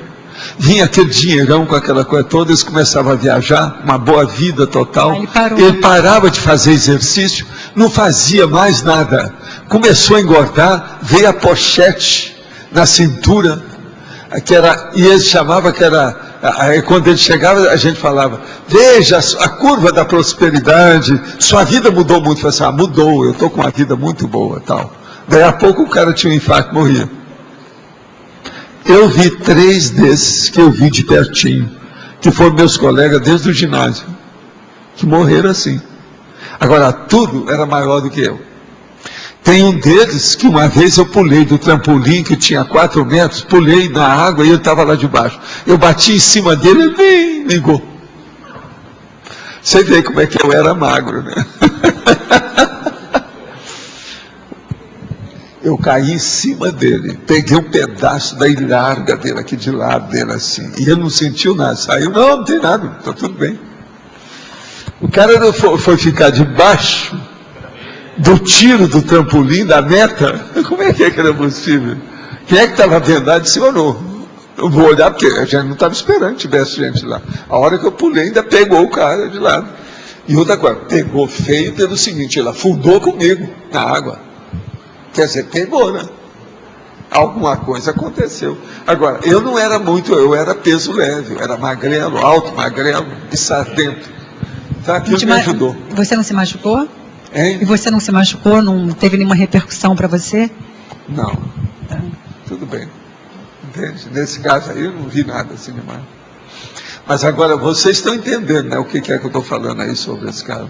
vinha aquele dinheirão com aquela coisa toda, eles começavam a viajar, uma boa vida total. Ele parava de fazer exercício, não fazia mais nada. Começou a engordar, veio a pochete na cintura, que era, e ele chamava que era, quando ele chegava, a gente falava, veja a curva da prosperidade, sua vida mudou muito. Eu falei assim, mudou, eu estou com uma vida muito boa, tal. Daí a pouco o cara tinha um infarto e morria. Eu vi 3 desses que eu vi de pertinho, que foram meus colegas desde o ginásio, que morreram assim. Agora, tudo era maior do que eu. Tem um deles que uma vez eu pulei do trampolim, que tinha 4 metros, pulei na água e ele estava lá debaixo. Eu bati em cima dele, ele bem ligou. Você vê como é que eu era magro, né? Eu caí em cima dele, peguei um pedaço da ilharga dele, aqui de lado dele assim, e ele não sentiu nada, saiu, não tem nada, está tudo bem. O cara foi ficar debaixo do tiro do trampolim, da meta. Como é que era possível? Quem é que estava vendo? Disse, eu não vou olhar, porque a gente não estava esperando que tivesse gente lá. A hora que eu pulei, ainda pegou o cara de lado. E outra coisa, pegou feio pelo seguinte, ele afundou comigo na água. Quer dizer, pegou, né? Alguma coisa aconteceu. Agora, eu não era muito, eu era peso leve, eu era magrelo, alto, magrelo e sardento. Então aquilo me ajudou. Você não se machucou? Hein? E você não se machucou? Não teve nenhuma repercussão para você? Não. Tudo bem. Entende? Nesse caso aí eu não vi nada assim demais. Mas agora vocês estão entendendo, né? O que é que eu estou falando aí sobre esse caso?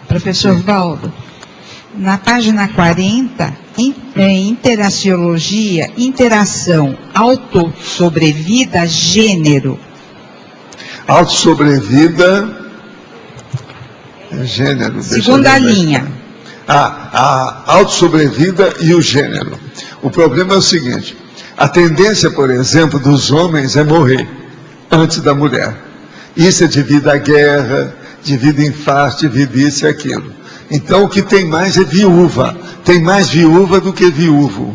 Professor Valdo, na página 40, interaciologia, interação, autossobrevida, gênero. Autossobrevida, gênero. Segunda linha. A autossobrevida e o gênero. O problema é o seguinte, a tendência, por exemplo, dos homens é morrer antes da mulher. Isso é devido à guerra, devido a infarto, devido a isso e aquilo. Então o que tem mais é viúva. Tem mais viúva do que viúvo.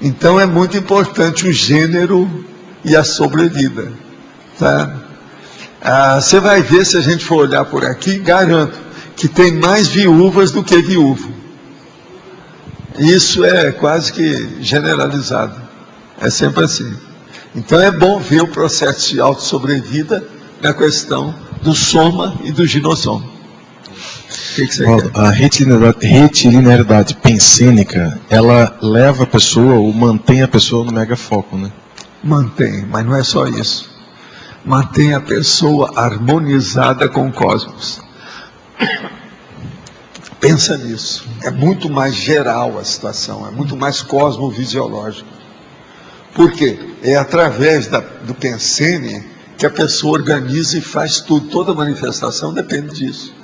Então é muito importante o gênero e a sobrevida. Tá? Você vai ver, se a gente for olhar por aqui, garanto que tem mais viúvas do que viúvo. Isso é quase que generalizado. É sempre assim. Então é bom ver o processo de autossobrevida na questão do soma e do ginossoma. A retilinearidade pensênica, ela leva a pessoa, ou mantém a pessoa no megafoco, né? Mantém, mas não é só isso. Mantém a pessoa harmonizada com o cosmos. Pensa nisso. É muito mais geral a situação, é muito mais cosmovisiológico. Por quê? É através do pensene que a pessoa organiza e faz tudo. Toda manifestação depende disso.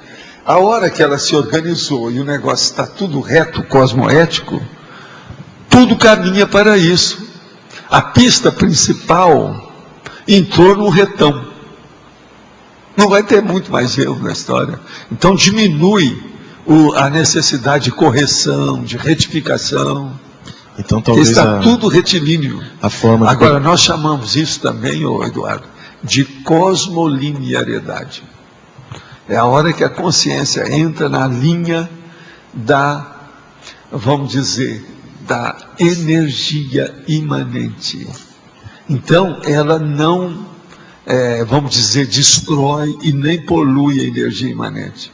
A hora que ela se organizou e o negócio está tudo reto, cosmoético, tudo caminha para isso. A pista principal entrou no retão. Não vai ter muito mais erro na história. Então diminui a necessidade de correção, de retificação. Então, talvez está tudo retilíneo. A forma Agora, nós chamamos isso também, Eduardo, de cosmolinearidade. É a hora que a consciência entra na linha da, vamos dizer, da energia imanente. Então, ela não, vamos dizer, destrói e nem polui a energia imanente.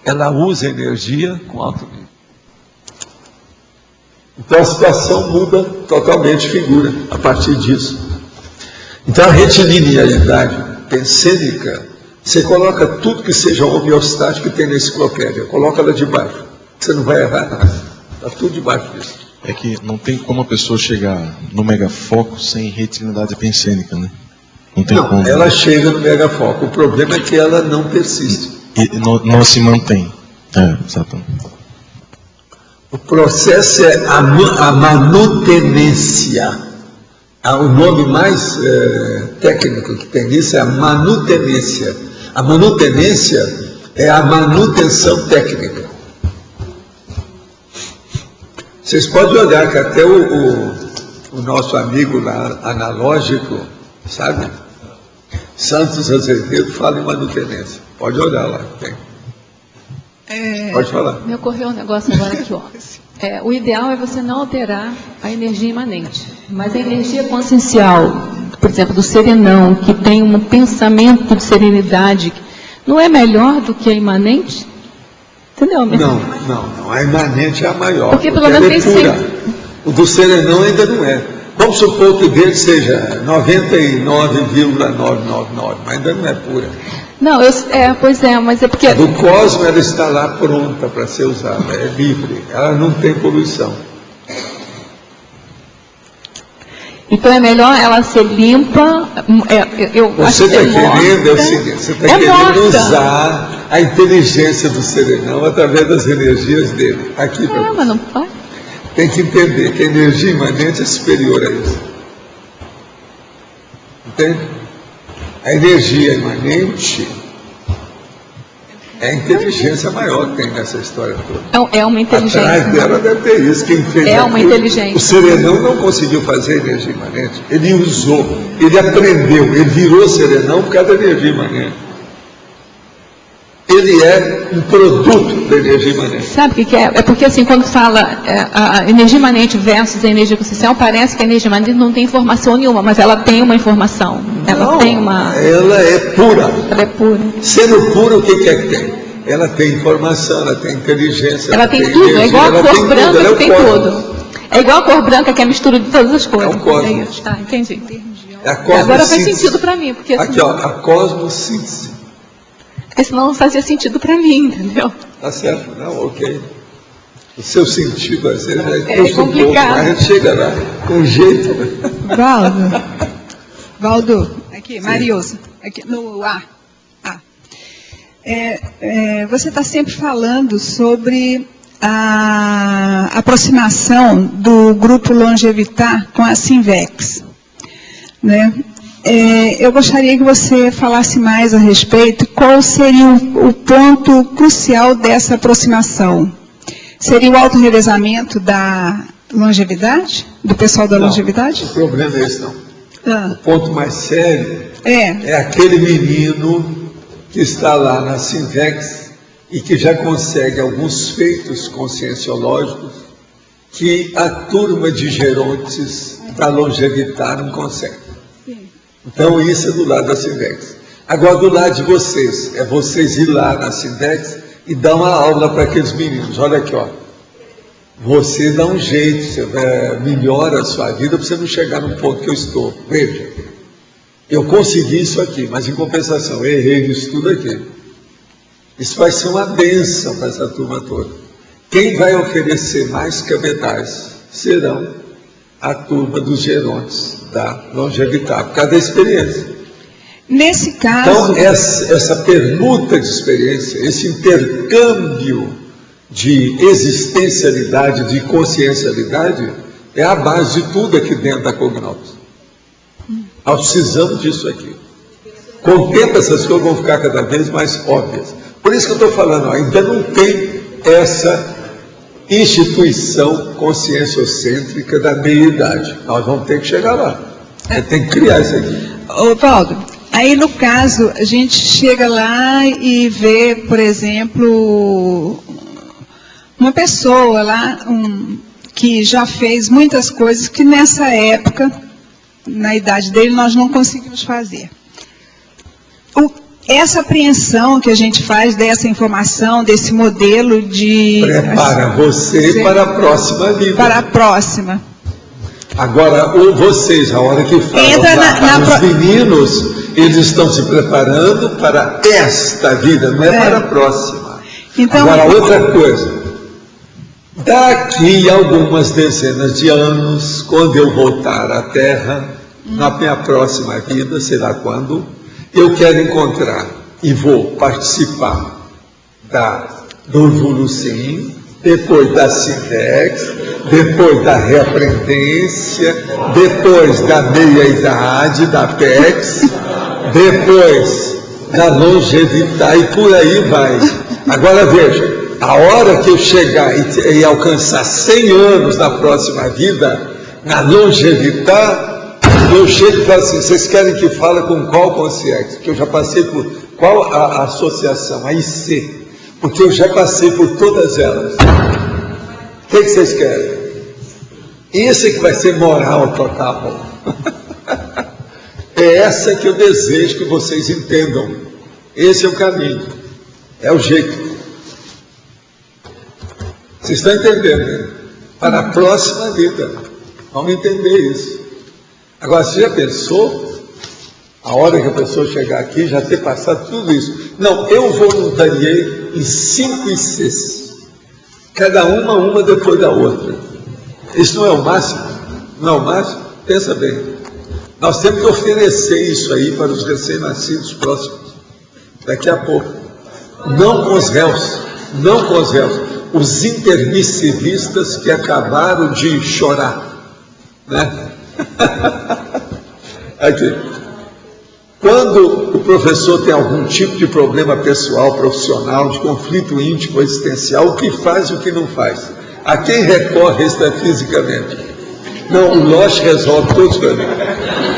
Ela usa a energia com alto nível. Então, a situação muda totalmente de figura a partir disso. Então, a retilinearidade pensênica, você coloca tudo que seja homeostático que tem na enciclopédia, coloca ela debaixo. Você não vai errar nada. Está tudo debaixo disso. É que não tem como a pessoa chegar no megafoco sem retilinearidade pensênica, né? Não tem como. Ela chega no megafoco. O problema é que ela não persiste. E não se mantém. Exatamente. O processo é a manutenência. O nome mais técnico que tem nisso é a manutenência. A manutenência é a manutenção técnica. Vocês podem olhar que até o nosso amigo lá, analógico, sabe? Santos Azevedo fala em manutenência. Pode olhar lá, tem. Pode falar. Me ocorreu um negócio agora aqui, ó. O ideal é você não alterar a energia imanente, mas a energia consciencial, por exemplo, do serenão, que tem um pensamento de serenidade, não é melhor do que a imanente? Entendeu? Não. A imanente é a maior. Porque pelo menos tem pura. O do serenão ainda não é. Vamos supor que o dele seja 99,999, mas ainda não é pura. Não, pois é, mas é porque... A do cosmos, ela está lá pronta para ser usada, é livre, ela não tem poluição. Então é melhor ela ser limpa. Você está querendo, é o seguinte, você está querendo usar a inteligência do serenão através das energias dele. Aqui, mas não pode. Tem que entender que a energia imanente é superior a isso. Entende? A energia imanente é a inteligência maior que tem nessa história toda. É uma inteligência. Atrás dela deve ter isso. Quem fez uma inteligência. O serenão não conseguiu fazer energia imanente. Ele usou, ele aprendeu, ele virou serenão por causa da energia imanente. Ele é um produto da energia imanente. Sabe o que é? É porque assim, quando fala a energia imanente versus a energia consciencial, parece que a energia imanente não tem informação nenhuma, mas ela tem uma informação. Ela é pura. Ela é pura. Sendo pura, o que é que tem? Ela tem informação, ela tem inteligência. Ela tem tudo, energia, é igual a cor branca que tem tudo. É igual a cor branca que é a mistura de todas as coisas. É o cosmos. É isso, tá, entendi. Agora faz sentido para mim. Porque, aqui, ó, a cosmossíntese. Porque senão não fazia sentido para mim, entendeu? Tá certo, não, ok. O seu sentido, às vezes, é complicado. Mas a gente chega lá com jeito. Valdo, aqui, Marioso, aqui no A. Você está sempre falando sobre a aproximação do grupo Longevitar com a Sinvex, né? Eu gostaria que você falasse mais a respeito, qual seria o ponto crucial dessa aproximação? Seria o autorrevezamento da longevidade? Do pessoal da longevidade? O problema é esse, não. O ponto mais sério é aquele menino que está lá na Sinvex e que já consegue alguns feitos conscienciológicos que a turma de gerontes da Longevitar não consegue. Então, isso é do lado da Sinvex. Agora, do lado de vocês, é vocês ir lá na Sinvex e dar uma aula para aqueles meninos. Olha aqui, ó. Você dá um jeito, você melhora a sua vida para você não chegar no ponto que eu estou. Veja, eu consegui isso aqui, mas em compensação, eu errei nisso tudo aqui. Isso vai ser uma bênção para essa turma toda. Quem vai oferecer mais capitais serão a turma dos gerontes da Longevitar, por causa da experiência. Nesse caso... Então, essa permuta de experiência, esse intercâmbio de existencialidade, de consciencialidade, é a base de tudo aqui dentro da Cognops. Nós precisamos disso aqui. Com o tempo, essas coisas vão ficar cada vez mais óbvias. Por isso que eu estou falando, ainda não tem essa instituição conscienciocêntrica da meia-idade. Nós vamos ter que chegar lá. Tem que criar isso aqui. Ô, Valdo, aí no caso, a gente chega lá e vê, por exemplo, uma pessoa lá que já fez muitas coisas que nessa época, na idade dele, nós não conseguimos fazer. Essa apreensão que a gente faz dessa informação, desse modelo de... Prepara você para a próxima vida. Para a próxima. Agora, vocês, a hora que falam para os meninos, eles estão se preparando para esta vida, não é para a próxima. Então, agora, outra coisa. Daqui a algumas dezenas de anos, quando eu voltar à Terra, na minha próxima vida, sei lá quando, eu quero encontrar e vou participar do Volucim, depois da Sindex, depois da Reaprendência, depois da meia-idade, da PEX, depois da Longevidade, e por aí vai. Agora veja, a hora que eu chegar e alcançar 100 anos na próxima vida, na Longevidade, eu chego e falo assim, vocês querem que fale com qual consciência? Porque eu já passei por qual a associação, a IC, porque eu já passei por todas elas. O que vocês querem? Isso é que vai ser moral total. É essa que eu desejo que vocês entendam. Esse é o caminho. É o jeito. Vocês estão entendendo, né? Para a próxima vida. Vamos entender isso. Agora, você já pensou, a hora que a pessoa chegar aqui, já ter passado tudo isso? Não, eu voluntariei em 5 ICs. Cada uma depois da outra. Isso não é o máximo? Não é o máximo? Pensa bem. Nós temos que oferecer isso aí para os recém-nascidos próximos. Daqui a pouco. Não com os réus. Não com os réus. Os intermissivistas que acabaram de chorar. Né? Aqui. Quando o professor tem algum tipo de problema pessoal, profissional, de conflito íntimo, existencial, o que faz e o que não faz? A quem recorre extrafisicamente? Não, o Loche resolve todos os problemas.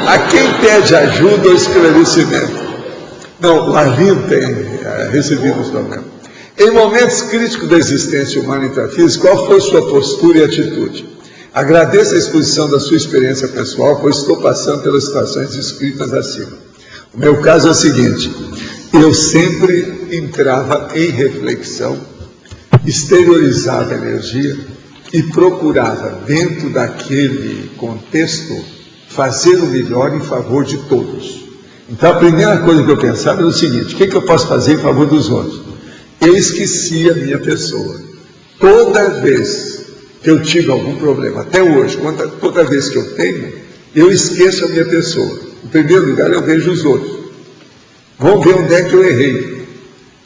A quem pede ajuda ou esclarecimento? Não, o Arlindo tem recebido os problemas. Em momentos críticos da existência humana intrafísica, qual foi sua postura e atitude? Agradeço a exposição da sua experiência pessoal, pois estou passando pelas situações descritas acima. O meu caso é o seguinte, eu sempre entrava em reflexão, exteriorizava a energia e procurava, dentro daquele contexto, fazer o melhor em favor de todos. Então a primeira coisa que eu pensava era o seguinte, o que eu posso fazer em favor dos outros? Eu esquecia a minha pessoa. Toda vez que eu tive algum problema, até hoje, toda vez que eu tenho, eu esqueço a minha pessoa. Em primeiro lugar, eu vejo os outros. Vamos ver onde é que eu errei.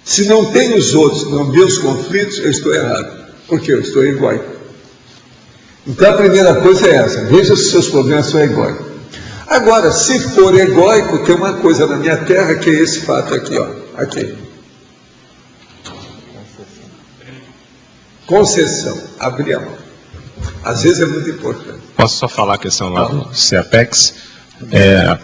Se não tem os outros nos meus conflitos, eu estou errado. Porque eu estou egóico. Então a primeira coisa é essa, veja se os seus problemas são egóicos. Agora, se for egóico, tem uma coisa na minha terra que é esse fato aqui, ó. Aqui. Concessão, abrir a mão. Às vezes é muito importante. Posso só falar a questão lá do CEAPEX?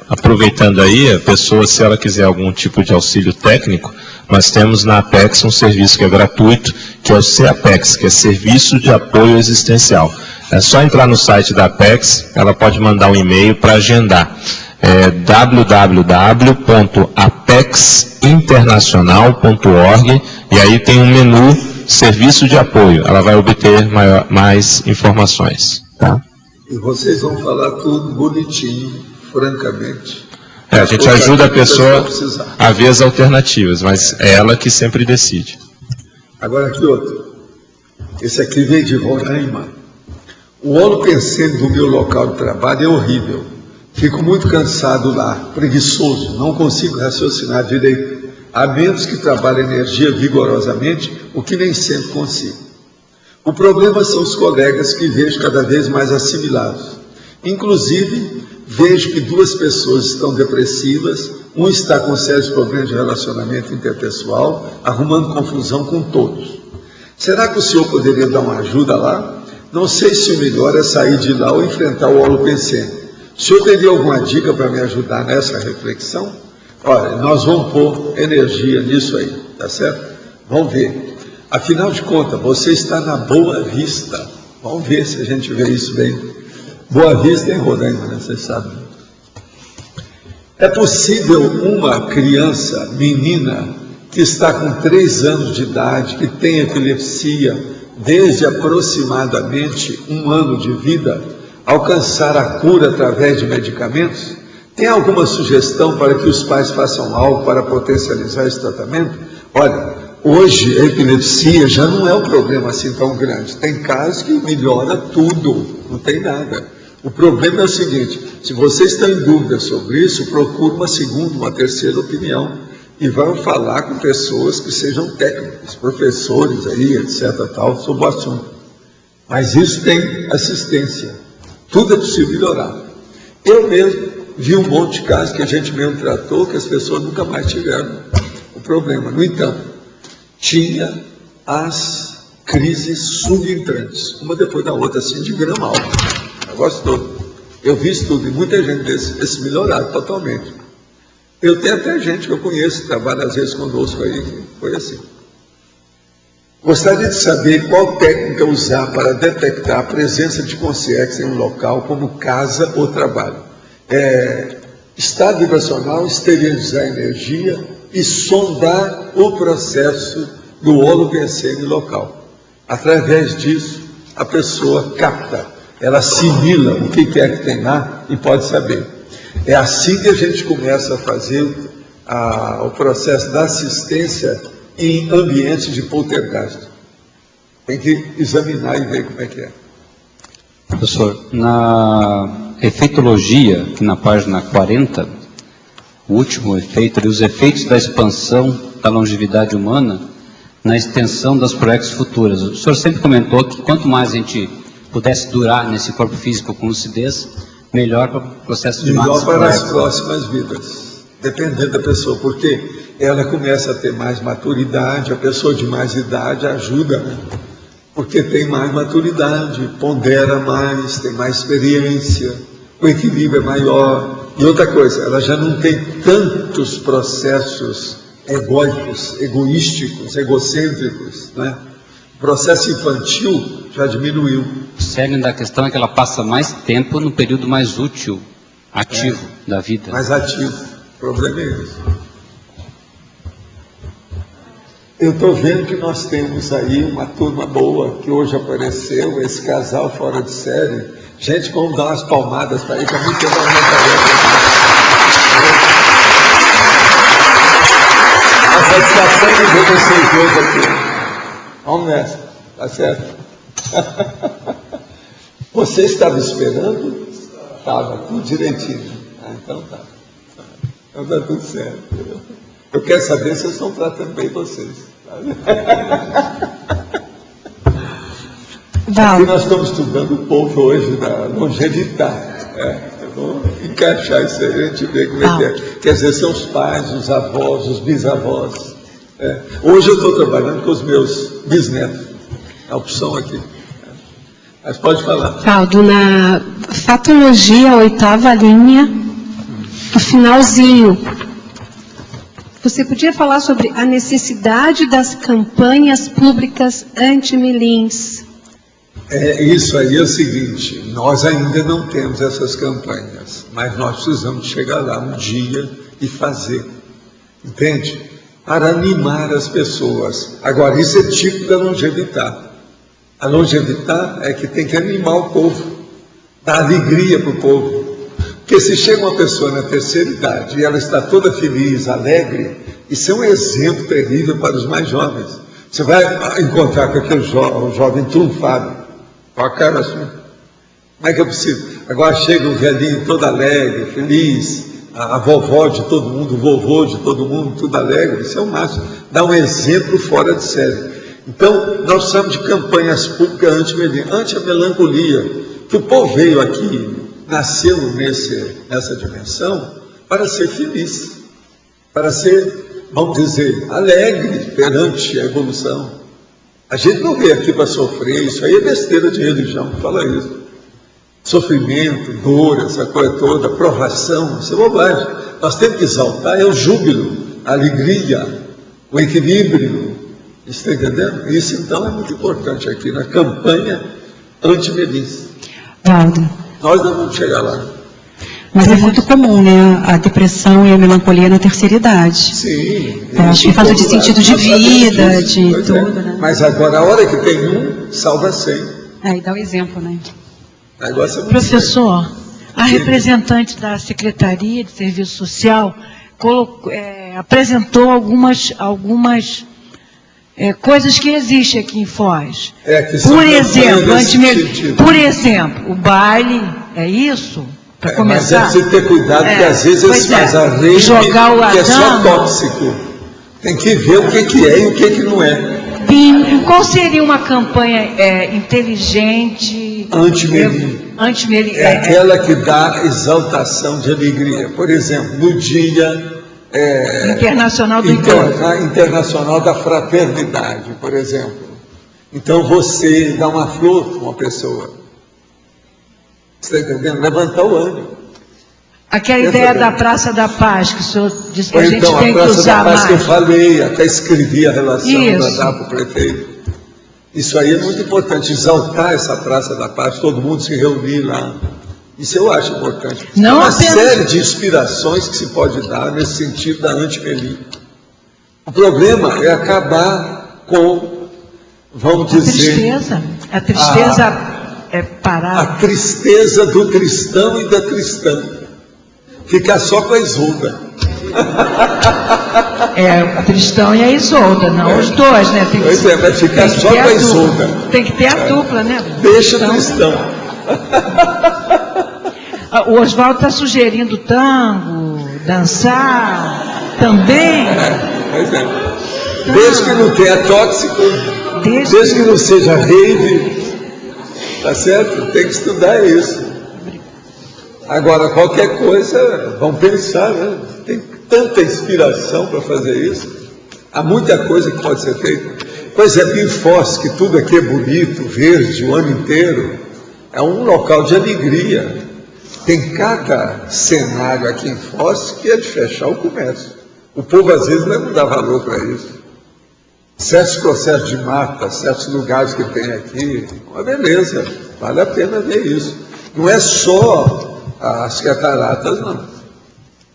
Aproveitando aí, a pessoa, se ela quiser algum tipo de auxílio técnico, nós temos na Apex um serviço que é gratuito, que é o CEAPEX, que é Serviço de Apoio Existencial. É só entrar no site da Apex, ela pode mandar um e-mail para agendar. www.apexinternacional.org e aí tem um menu Serviço de Apoio. Ela vai obter mais informações. Tá? E vocês vão falar tudo bonitinho, francamente. A gente ajuda a pessoa a ver as alternativas, mas é ela que sempre decide. Agora aqui outro. Esse aqui veio de Roraima. O holopensene do meu local de trabalho é horrível. Fico muito cansado lá, preguiçoso, não consigo raciocinar direito, a menos que trabalhe a energia vigorosamente, o que nem sempre consigo. O problema são os colegas que vejo cada vez mais assimilados. Inclusive, vejo que 2 pessoas estão depressivas, um está com sérios problemas de relacionamento interpessoal, arrumando confusão com todos. Será que o senhor poderia dar uma ajuda lá? Não sei se o melhor é sair de lá ou enfrentar o holopensene. O senhor teria alguma dica para me ajudar nessa reflexão? Olha, nós vamos pôr energia nisso aí, tá certo? Vamos ver. Afinal de contas, você está na Boa Vista. Vamos ver se a gente vê isso bem. Boa Vista em Roraima, né? Vocês sabem. É possível uma criança, menina, que está com 3 anos de idade, que tem epilepsia, desde aproximadamente 1 ano de vida, alcançar a cura através de medicamentos? Tem alguma sugestão para que os pais façam algo para potencializar esse tratamento? Olha, hoje a epilepsia já não é um problema assim tão grande. Tem casos que melhora tudo, não tem nada. O problema é o seguinte: se você está em dúvida sobre isso, procure uma segunda, uma terceira opinião e vá falar com pessoas que sejam técnicos, professores aí, etc. tal, sobre o assunto. Mas isso tem assistência. Tudo é possível melhorar. Eu mesmo vi um monte de casos que a gente mesmo tratou, que as pessoas nunca mais tiveram o problema. No entanto, tinha as crises subentrantes, uma depois da outra, assim, de grama alta. O negócio todo. Eu vi isso tudo, e muita gente desse melhorado totalmente. Eu tenho até gente que eu conheço, que trabalha às vezes conosco aí, que foi assim. Gostaria de saber qual técnica usar para detectar a presença de consciência em um local, como casa ou trabalho. Estado vibracional, esterilizar a energia e sondar o processo do holopensene local. Através disso, a pessoa capta, ela assimila o que quer que tem lá e pode saber. É assim que a gente começa a fazer o processo da assistência em ambientes de poltergeist. Tem que examinar e ver como é que é. Professor, na efeitologia, aqui na página 40, o último efeito, os efeitos da expansão da longevidade humana na extensão das proexes futuras. O senhor sempre comentou que quanto mais a gente pudesse durar nesse corpo físico com lucidez, melhor para o processo de melhor para as próximas vidas, dependendo da pessoa, porque ela começa a ter mais maturidade, a pessoa de mais idade ajuda, né? Porque tem mais maturidade, pondera mais, tem mais experiência, o equilíbrio é maior. E outra coisa, ela já não tem tantos processos egóicos, egoísticos, egocêntricos, né? O processo infantil já diminuiu. O cerne da questão é que ela passa mais tempo no período mais útil, ativo da vida. Mais ativo. O problema é esse. Eu estou vendo que nós temos aí uma turma boa que hoje apareceu, esse casal fora de série. Gente, vamos dar umas palmadas para aí, para mim quebrar uma tarefa. A satisfação de ver vocês dois aqui. Vamos nessa, tá certo? Você estava esperando? Estava, tudo direitinho. Então tá. Então tá tudo certo. Eu quero saber se vocês estão tratando bem vocês. Aqui nós estamos estudando um pouco hoje da longevidade. Eu vou encaixar isso aí, a gente vê como é que é. Quer dizer, são os pais, os avós, os bisavós. Hoje eu estou trabalhando com os meus bisnetos. A opção aqui. Mas pode falar. Valdo, na fatologia, 8ª linha, no finalzinho, você podia falar sobre a necessidade das campanhas públicas anti-melins? Isso aí é o seguinte, nós ainda não temos essas campanhas, mas nós precisamos chegar lá um dia e fazer, entende? Para animar as pessoas. Agora, isso é típico da longevidade. A longevidade é que tem que animar o povo, dar alegria para o povo. Porque se chega uma pessoa na terceira idade e ela está toda feliz, alegre, isso é um exemplo terrível para os mais jovens. Você vai encontrar com aquele jovem trunfado, com a cara assim. Como é que é possível? Agora chega um velhinho todo alegre, feliz, a vovó de todo mundo, o vovô de todo mundo, tudo alegre. Isso é o máximo. Dá um exemplo fora de série. Então, nós precisamos de campanhas públicas anti a melancolia, que o povo veio aqui, nasceu nessa dimensão, para ser feliz, para ser, vamos dizer, alegre perante a evolução. A gente não veio aqui para sofrer, isso aí é besteira de religião que fala isso. Sofrimento, dor, essa coisa toda, provação, isso é bobagem. Nós temos que exaltar é o júbilo, a alegria, o equilíbrio. Está entendendo? Isso então é muito importante aqui na campanha anti-velhice. Valdo. Nós não vamos chegar lá. Mas é muito comum, né? A depressão e a melancolia na terceira idade. Sim. Eu acho que falta de sentido de vida, de tudo, né? Mas agora, a hora que tem um, salva 100. Aí dá o exemplo, né? O negócio é muito Professor, sério. a representante da Secretaria de Serviço Social apresentou algumas coisas que existem aqui em Foz. Que são Por exemplo, o baile, é isso? Para começar. Mas é preciso ter cuidado, porque às vezes eles fazem a rede jogar o que é só Adão. tóxico. Tem que ver o que é e o que não é. Qual seria uma campanha inteligente? Anti-melim. É aquela que dá exaltação de alegria. Por exemplo, no Dia Internacional do Idoso. Internacional da Fraternidade, por exemplo. Então você dá uma flor para uma pessoa. Você está entendendo? Levantar o ânimo. Aquela ideia da Praça da Paz, que o senhor disse que a gente tem que usar mais. Praça da Paz que eu falei, até escrevi a relação para dar para o prefeito. Isso aí é muito importante, exaltar essa Praça da Paz, todo mundo se reunir lá. Isso eu acho importante. Não uma apenas... série de inspirações que se pode dar nesse sentido da anti-melim. O problema é acabar com, vamos dizer... A tristeza é parar. A tristeza do cristão e da cristã. Ficar só com a Isolda. O cristão e a Isolda, não os dois, né? Vai ficar só com a Isolda. Tem que ter a dupla, né? Deixa o cristão. O Oswaldo está sugerindo tango, dançar, também. Desde que não tenha tóxico, desde que não seja rave, tá certo? Tem que estudar isso. Agora, qualquer coisa, vão pensar, né? Tem tanta inspiração para fazer isso. Há muita coisa que pode ser feita. Por exemplo, em Foz, que tudo aqui é bonito, verde, o ano inteiro, é um local de alegria. Tem cada cenário aqui em Foz que é de fechar o comércio. O povo, às vezes, não dá valor para isso. Certos processos de mata, certos lugares que tem aqui, uma beleza, vale a pena ver isso. Não é só as cataratas, não.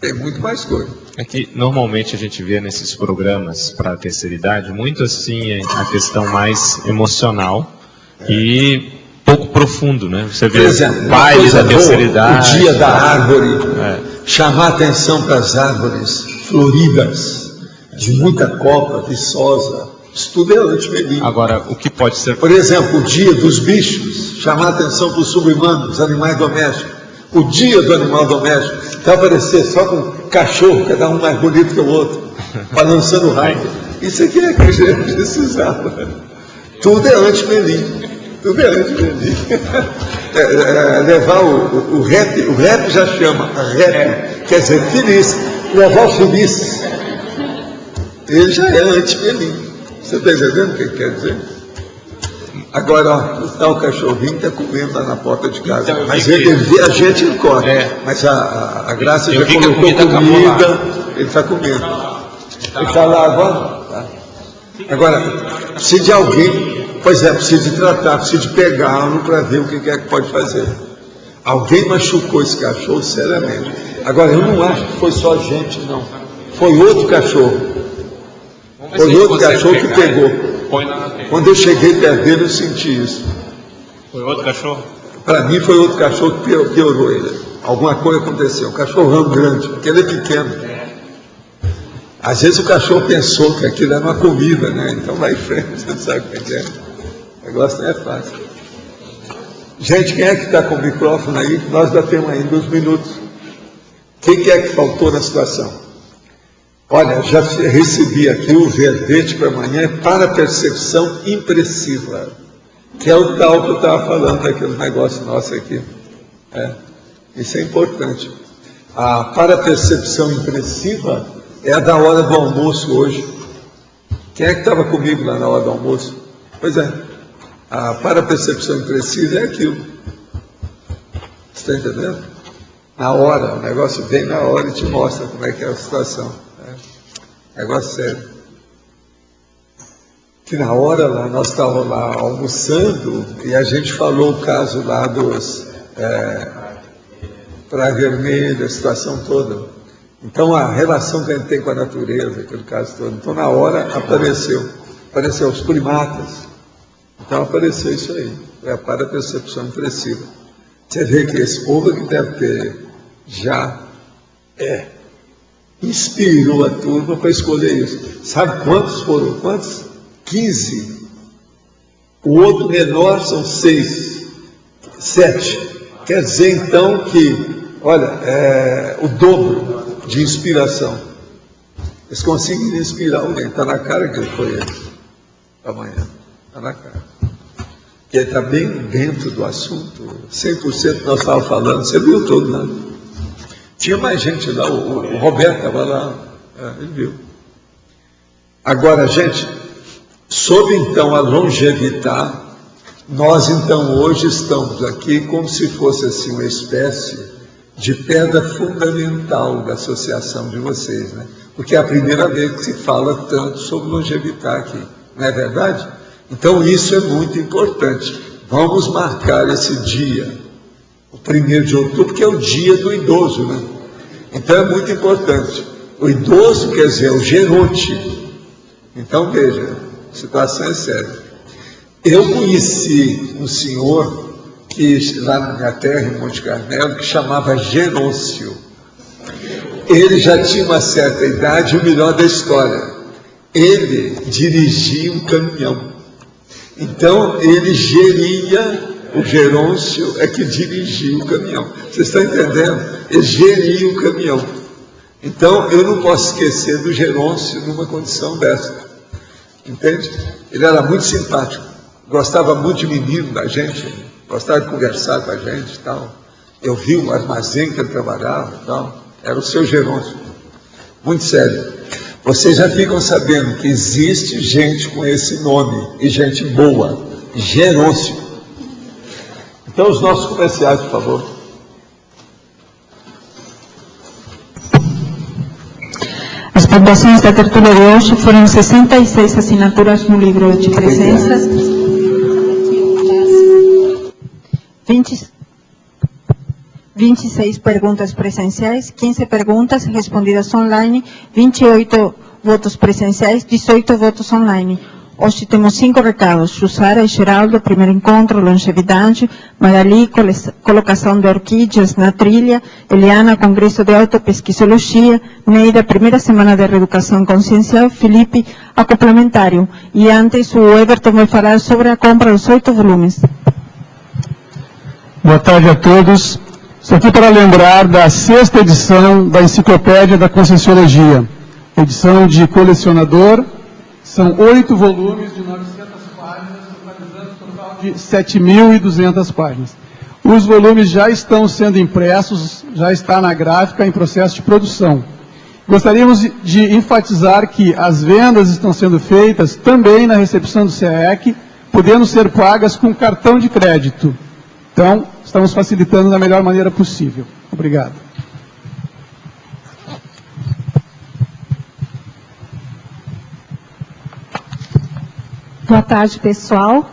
Tem muito mais coisa. É que normalmente a gente vê nesses programas para a terceira idade muito assim a questão mais emocional e pouco profundo, né? Você vê bailes da terceira idade. O dia da árvore, chamar atenção para as árvores floridas, de muita copa, viçosa. Isso tudo é anti-melim. Agora, o que pode ser... Por exemplo, o dia dos bichos, chamar atenção para os sub-humanos, animais domésticos. O dia do animal doméstico, vai aparecer só com cachorro, cada um mais bonito que o outro, balançando o rabo. Isso aqui é que a gente precisava. Tudo é anti-melim. Tudo é anti-melim. Levar o rap já chama, rap, quer dizer, feliz. Levar o feliz. Ele já é anti-melim. Você está entendendo o que quer dizer? Agora, ó, o cachorrinho está comendo lá na porta de casa. Então, mas ele vê a gente, ele corre. Mas a Graça já colocou comida, ele está comendo. Ele está lá agora? Tá. Agora, precisa de alguém, pois precisa de tratar, precisa de pegá-lo para ver o que é que pode fazer. Alguém machucou esse cachorro, seriamente. Agora, eu não acho que foi só a gente, não. Foi outro cachorro. Foi outro cachorro que pegou. Quando eu cheguei perto dele, eu senti isso. Foi outro cachorro? Para mim, foi outro cachorro que piorou ele. Alguma coisa aconteceu. Um cachorrão grande, porque ele é pequeno. Às vezes o cachorro pensou que aquilo era uma comida, né? Então vai em frente, você sabe o que é. O negócio não é fácil. Gente, quem é que está com o microfone aí? Nós já temos ainda uns minutos. O que é que faltou na situação? Olha, já recebi aqui o verbete para amanhã para percepção impressiva, que é o tal que eu estava falando daquele negócio nosso aqui. Isso é importante. A para percepção impressiva é a da hora do almoço hoje. Quem é que estava comigo lá na hora do almoço? Pois é. A parapercepção impressiva é aquilo. Você está entendendo? Na hora, o negócio vem na hora e te mostra como é que é a situação. Negócio sério. Que na hora lá, nós estávamos lá almoçando e a gente falou o caso lá dos Praia Vermelha, a situação toda. Então a relação que a gente tem com a natureza, aquele caso todo. Então na hora apareceu os primatas. Então apareceu isso aí, é a parapercepção impressiva. Você vê que esse povo que deve ter já inspirou a turma para escolher isso. Sabe quantos foram? Quantos? 15. O outro menor são 6, 7. Quer dizer então que, olha, o dobro de inspiração. Eles conseguiram inspirar alguém. Está na cara que foi ele. Amanhã. Está na cara. Que ele está bem dentro do assunto. 100% nós estávamos falando. Você viu todo, né? Tinha mais gente lá. O Roberto estava lá. Ele viu. Agora, gente, sobre então a longevidade, nós então hoje estamos aqui como se fosse assim uma espécie de pedra fundamental da associação de vocês, né? Porque é a primeira vez que se fala tanto sobre longevidade aqui, não é verdade? Então isso é muito importante. Vamos marcar esse dia, o 1º de outubro, que é o dia do idoso, né? Então é muito importante. O idoso quer dizer o geronte. Então veja, a situação é séria. Eu conheci um senhor que lá na minha terra, em Monte Carmelo, que chamava Gerôncio. Ele já tinha uma certa idade, e o melhor da história, ele dirigia um caminhão. Então ele geria, o Gerôncio é que dirigia o caminhão. Vocês estão entendendo? Ele geria o caminhão. Então eu não posso esquecer do Gerôncio numa condição dessa. Entende? Ele era muito simpático. Gostava muito de menino da gente, gostava de conversar com a gente e tal. Eu vi o armazém que ele trabalhava e tal. Era o seu Gerôncio. Muito sério. Vocês já ficam sabendo que existe gente com esse nome, e gente boa. Gerôncio. Então, os nossos comerciais, por favor. As participações da tertúlia de hoje foram 66 assinaturas no livro de presenças, 26 perguntas presenciais, 15 perguntas respondidas online, 28 votos presenciais, 18 votos online. Hoje temos 5 recados: Jussara e Geraldo, primeiro encontro, longevidade; Magali, colocação de orquídeas na trilha; Eliana, congresso de autopesquisologia; Neida, primeira semana de reeducação consciencial; Felipe, acoplamentário. E antes o Everton vai falar sobre a compra dos 8 volumes. Boa tarde a todos. Estou aqui para lembrar da 6ª edição da Enciclopédia da Conscienciologia, edição de colecionador. São 8 volumes de 900 páginas, totalizando um total de 7.200 páginas. Os volumes já estão sendo impressos, já está na gráfica em processo de produção. Gostaríamos de enfatizar que as vendas estão sendo feitas também na recepção do CEEC, podendo ser pagas com cartão de crédito. Então, estamos facilitando da melhor maneira possível. Obrigado. Boa tarde, pessoal.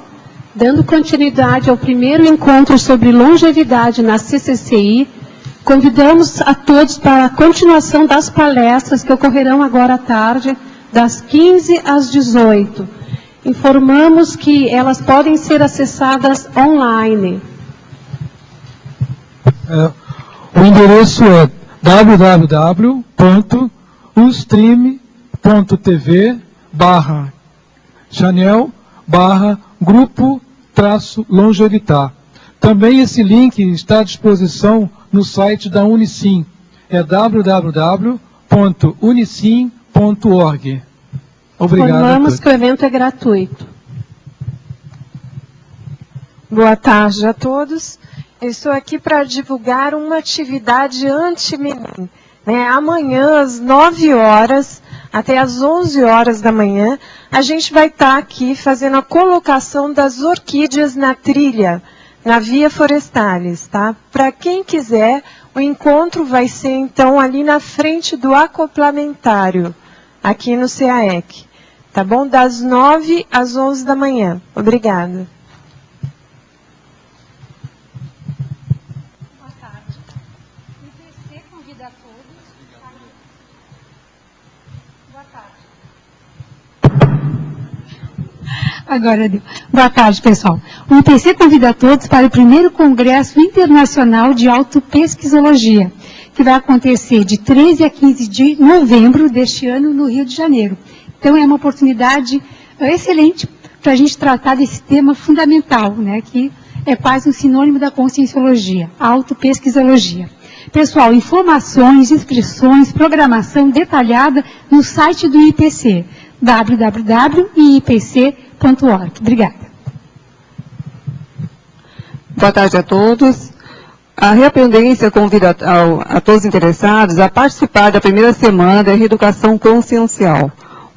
Dando continuidade ao primeiro encontro sobre longevidade na CCCI, convidamos a todos para a continuação das palestras que ocorrerão agora à tarde, das 15 às 18. Informamos que elas podem ser acessadas online. O endereço é www.ustream.tv/Chanel/grupo-longevitar. Também esse link está à disposição no site da Unicim. É www.unicim.org. Obrigado. Informamos que o evento é gratuito. Boa tarde a todos. Eu estou aqui para divulgar uma atividade anti-menin. Amanhã, às 9 horas, até às 11 horas da manhã, a gente vai estar aqui fazendo a colocação das orquídeas na trilha, na Via Forestalis, tá? Para quem quiser, o encontro vai ser, então, ali na frente do acoplamentário, aqui no CAEC, tá bom? Das 9 às 11 da manhã. Obrigada. Agora deu. Boa tarde, pessoal. O IPC convida a todos para o primeiro Congresso Internacional de Autopesquisologia, que vai acontecer de 13 a 15 de novembro deste ano no Rio de Janeiro. Então, é uma oportunidade excelente para a gente tratar desse tema fundamental, né, que é quase um sinônimo da conscienciologia, a autopesquisologia. Pessoal, informações, inscrições, programação detalhada no site do IPC, www.ipc.org. Obrigada. Boa tarde a todos. A Reaprendência convida a todos interessados a participar da primeira semana da Reeducação Consciencial.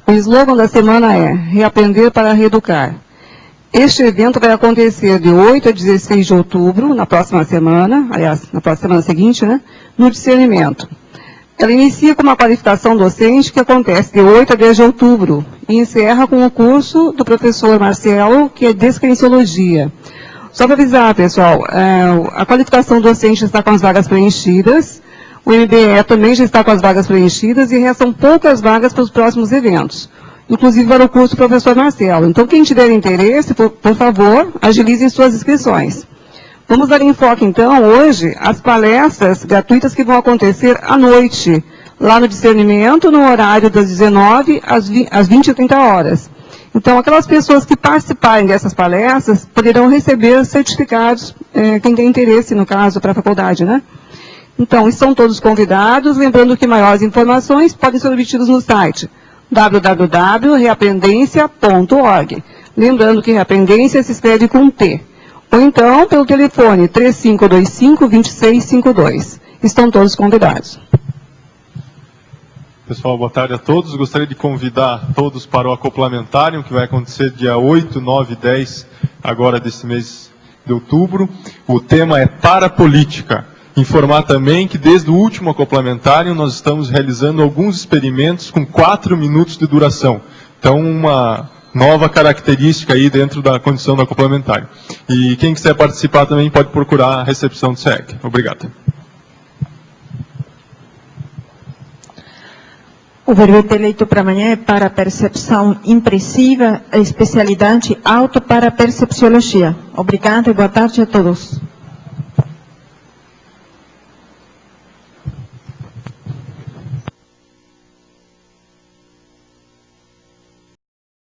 O slogan da semana é Reaprender para Reeducar. Este evento vai acontecer de 8 a 16 de outubro, na próxima semana, aliás, na próxima semana seguinte, né, no discernimento. Ela inicia com uma qualificação docente que acontece de 8 a 10 de outubro e encerra com o curso do professor Marcelo, que é Descrenciologia. Só para avisar, pessoal, a qualificação docente está com as vagas preenchidas, o MBE também já está com as vagas preenchidas e restam poucas vagas para os próximos eventos, inclusive para o curso do professor Marcelo. Então, quem tiver interesse, por favor, agilizem suas inscrições. Vamos dar enfoque, então, hoje, às palestras gratuitas que vão acontecer à noite, lá no discernimento, no horário das 19 às 20 e 30 horas. Então, aquelas pessoas que participarem dessas palestras poderão receber certificados, quem tem interesse, no caso, para a faculdade, né? Então, estão todos convidados, lembrando que maiores informações podem ser obtidas no site www.reaprendência.org. Lembrando que reaprendência se escreve com T. Ou então, pelo telefone 3525-2652. Estão todos convidados. Pessoal, boa tarde a todos. Gostaria de convidar todos para o acoplamentário, que vai acontecer dia 8, 9 e 10, agora desse mês de outubro. O tema é Parapolítica. Informar também que desde o último acoplamentário nós estamos realizando alguns experimentos com 4 minutos de duração. Então, uma nova característica aí dentro da condição do acoplamentário. E quem quiser participar também pode procurar a recepção do SEC. Obrigado. O verbete eleito para amanhã é para percepção impressiva, especialidade auto para percepciologia. Obrigada e boa tarde a todos.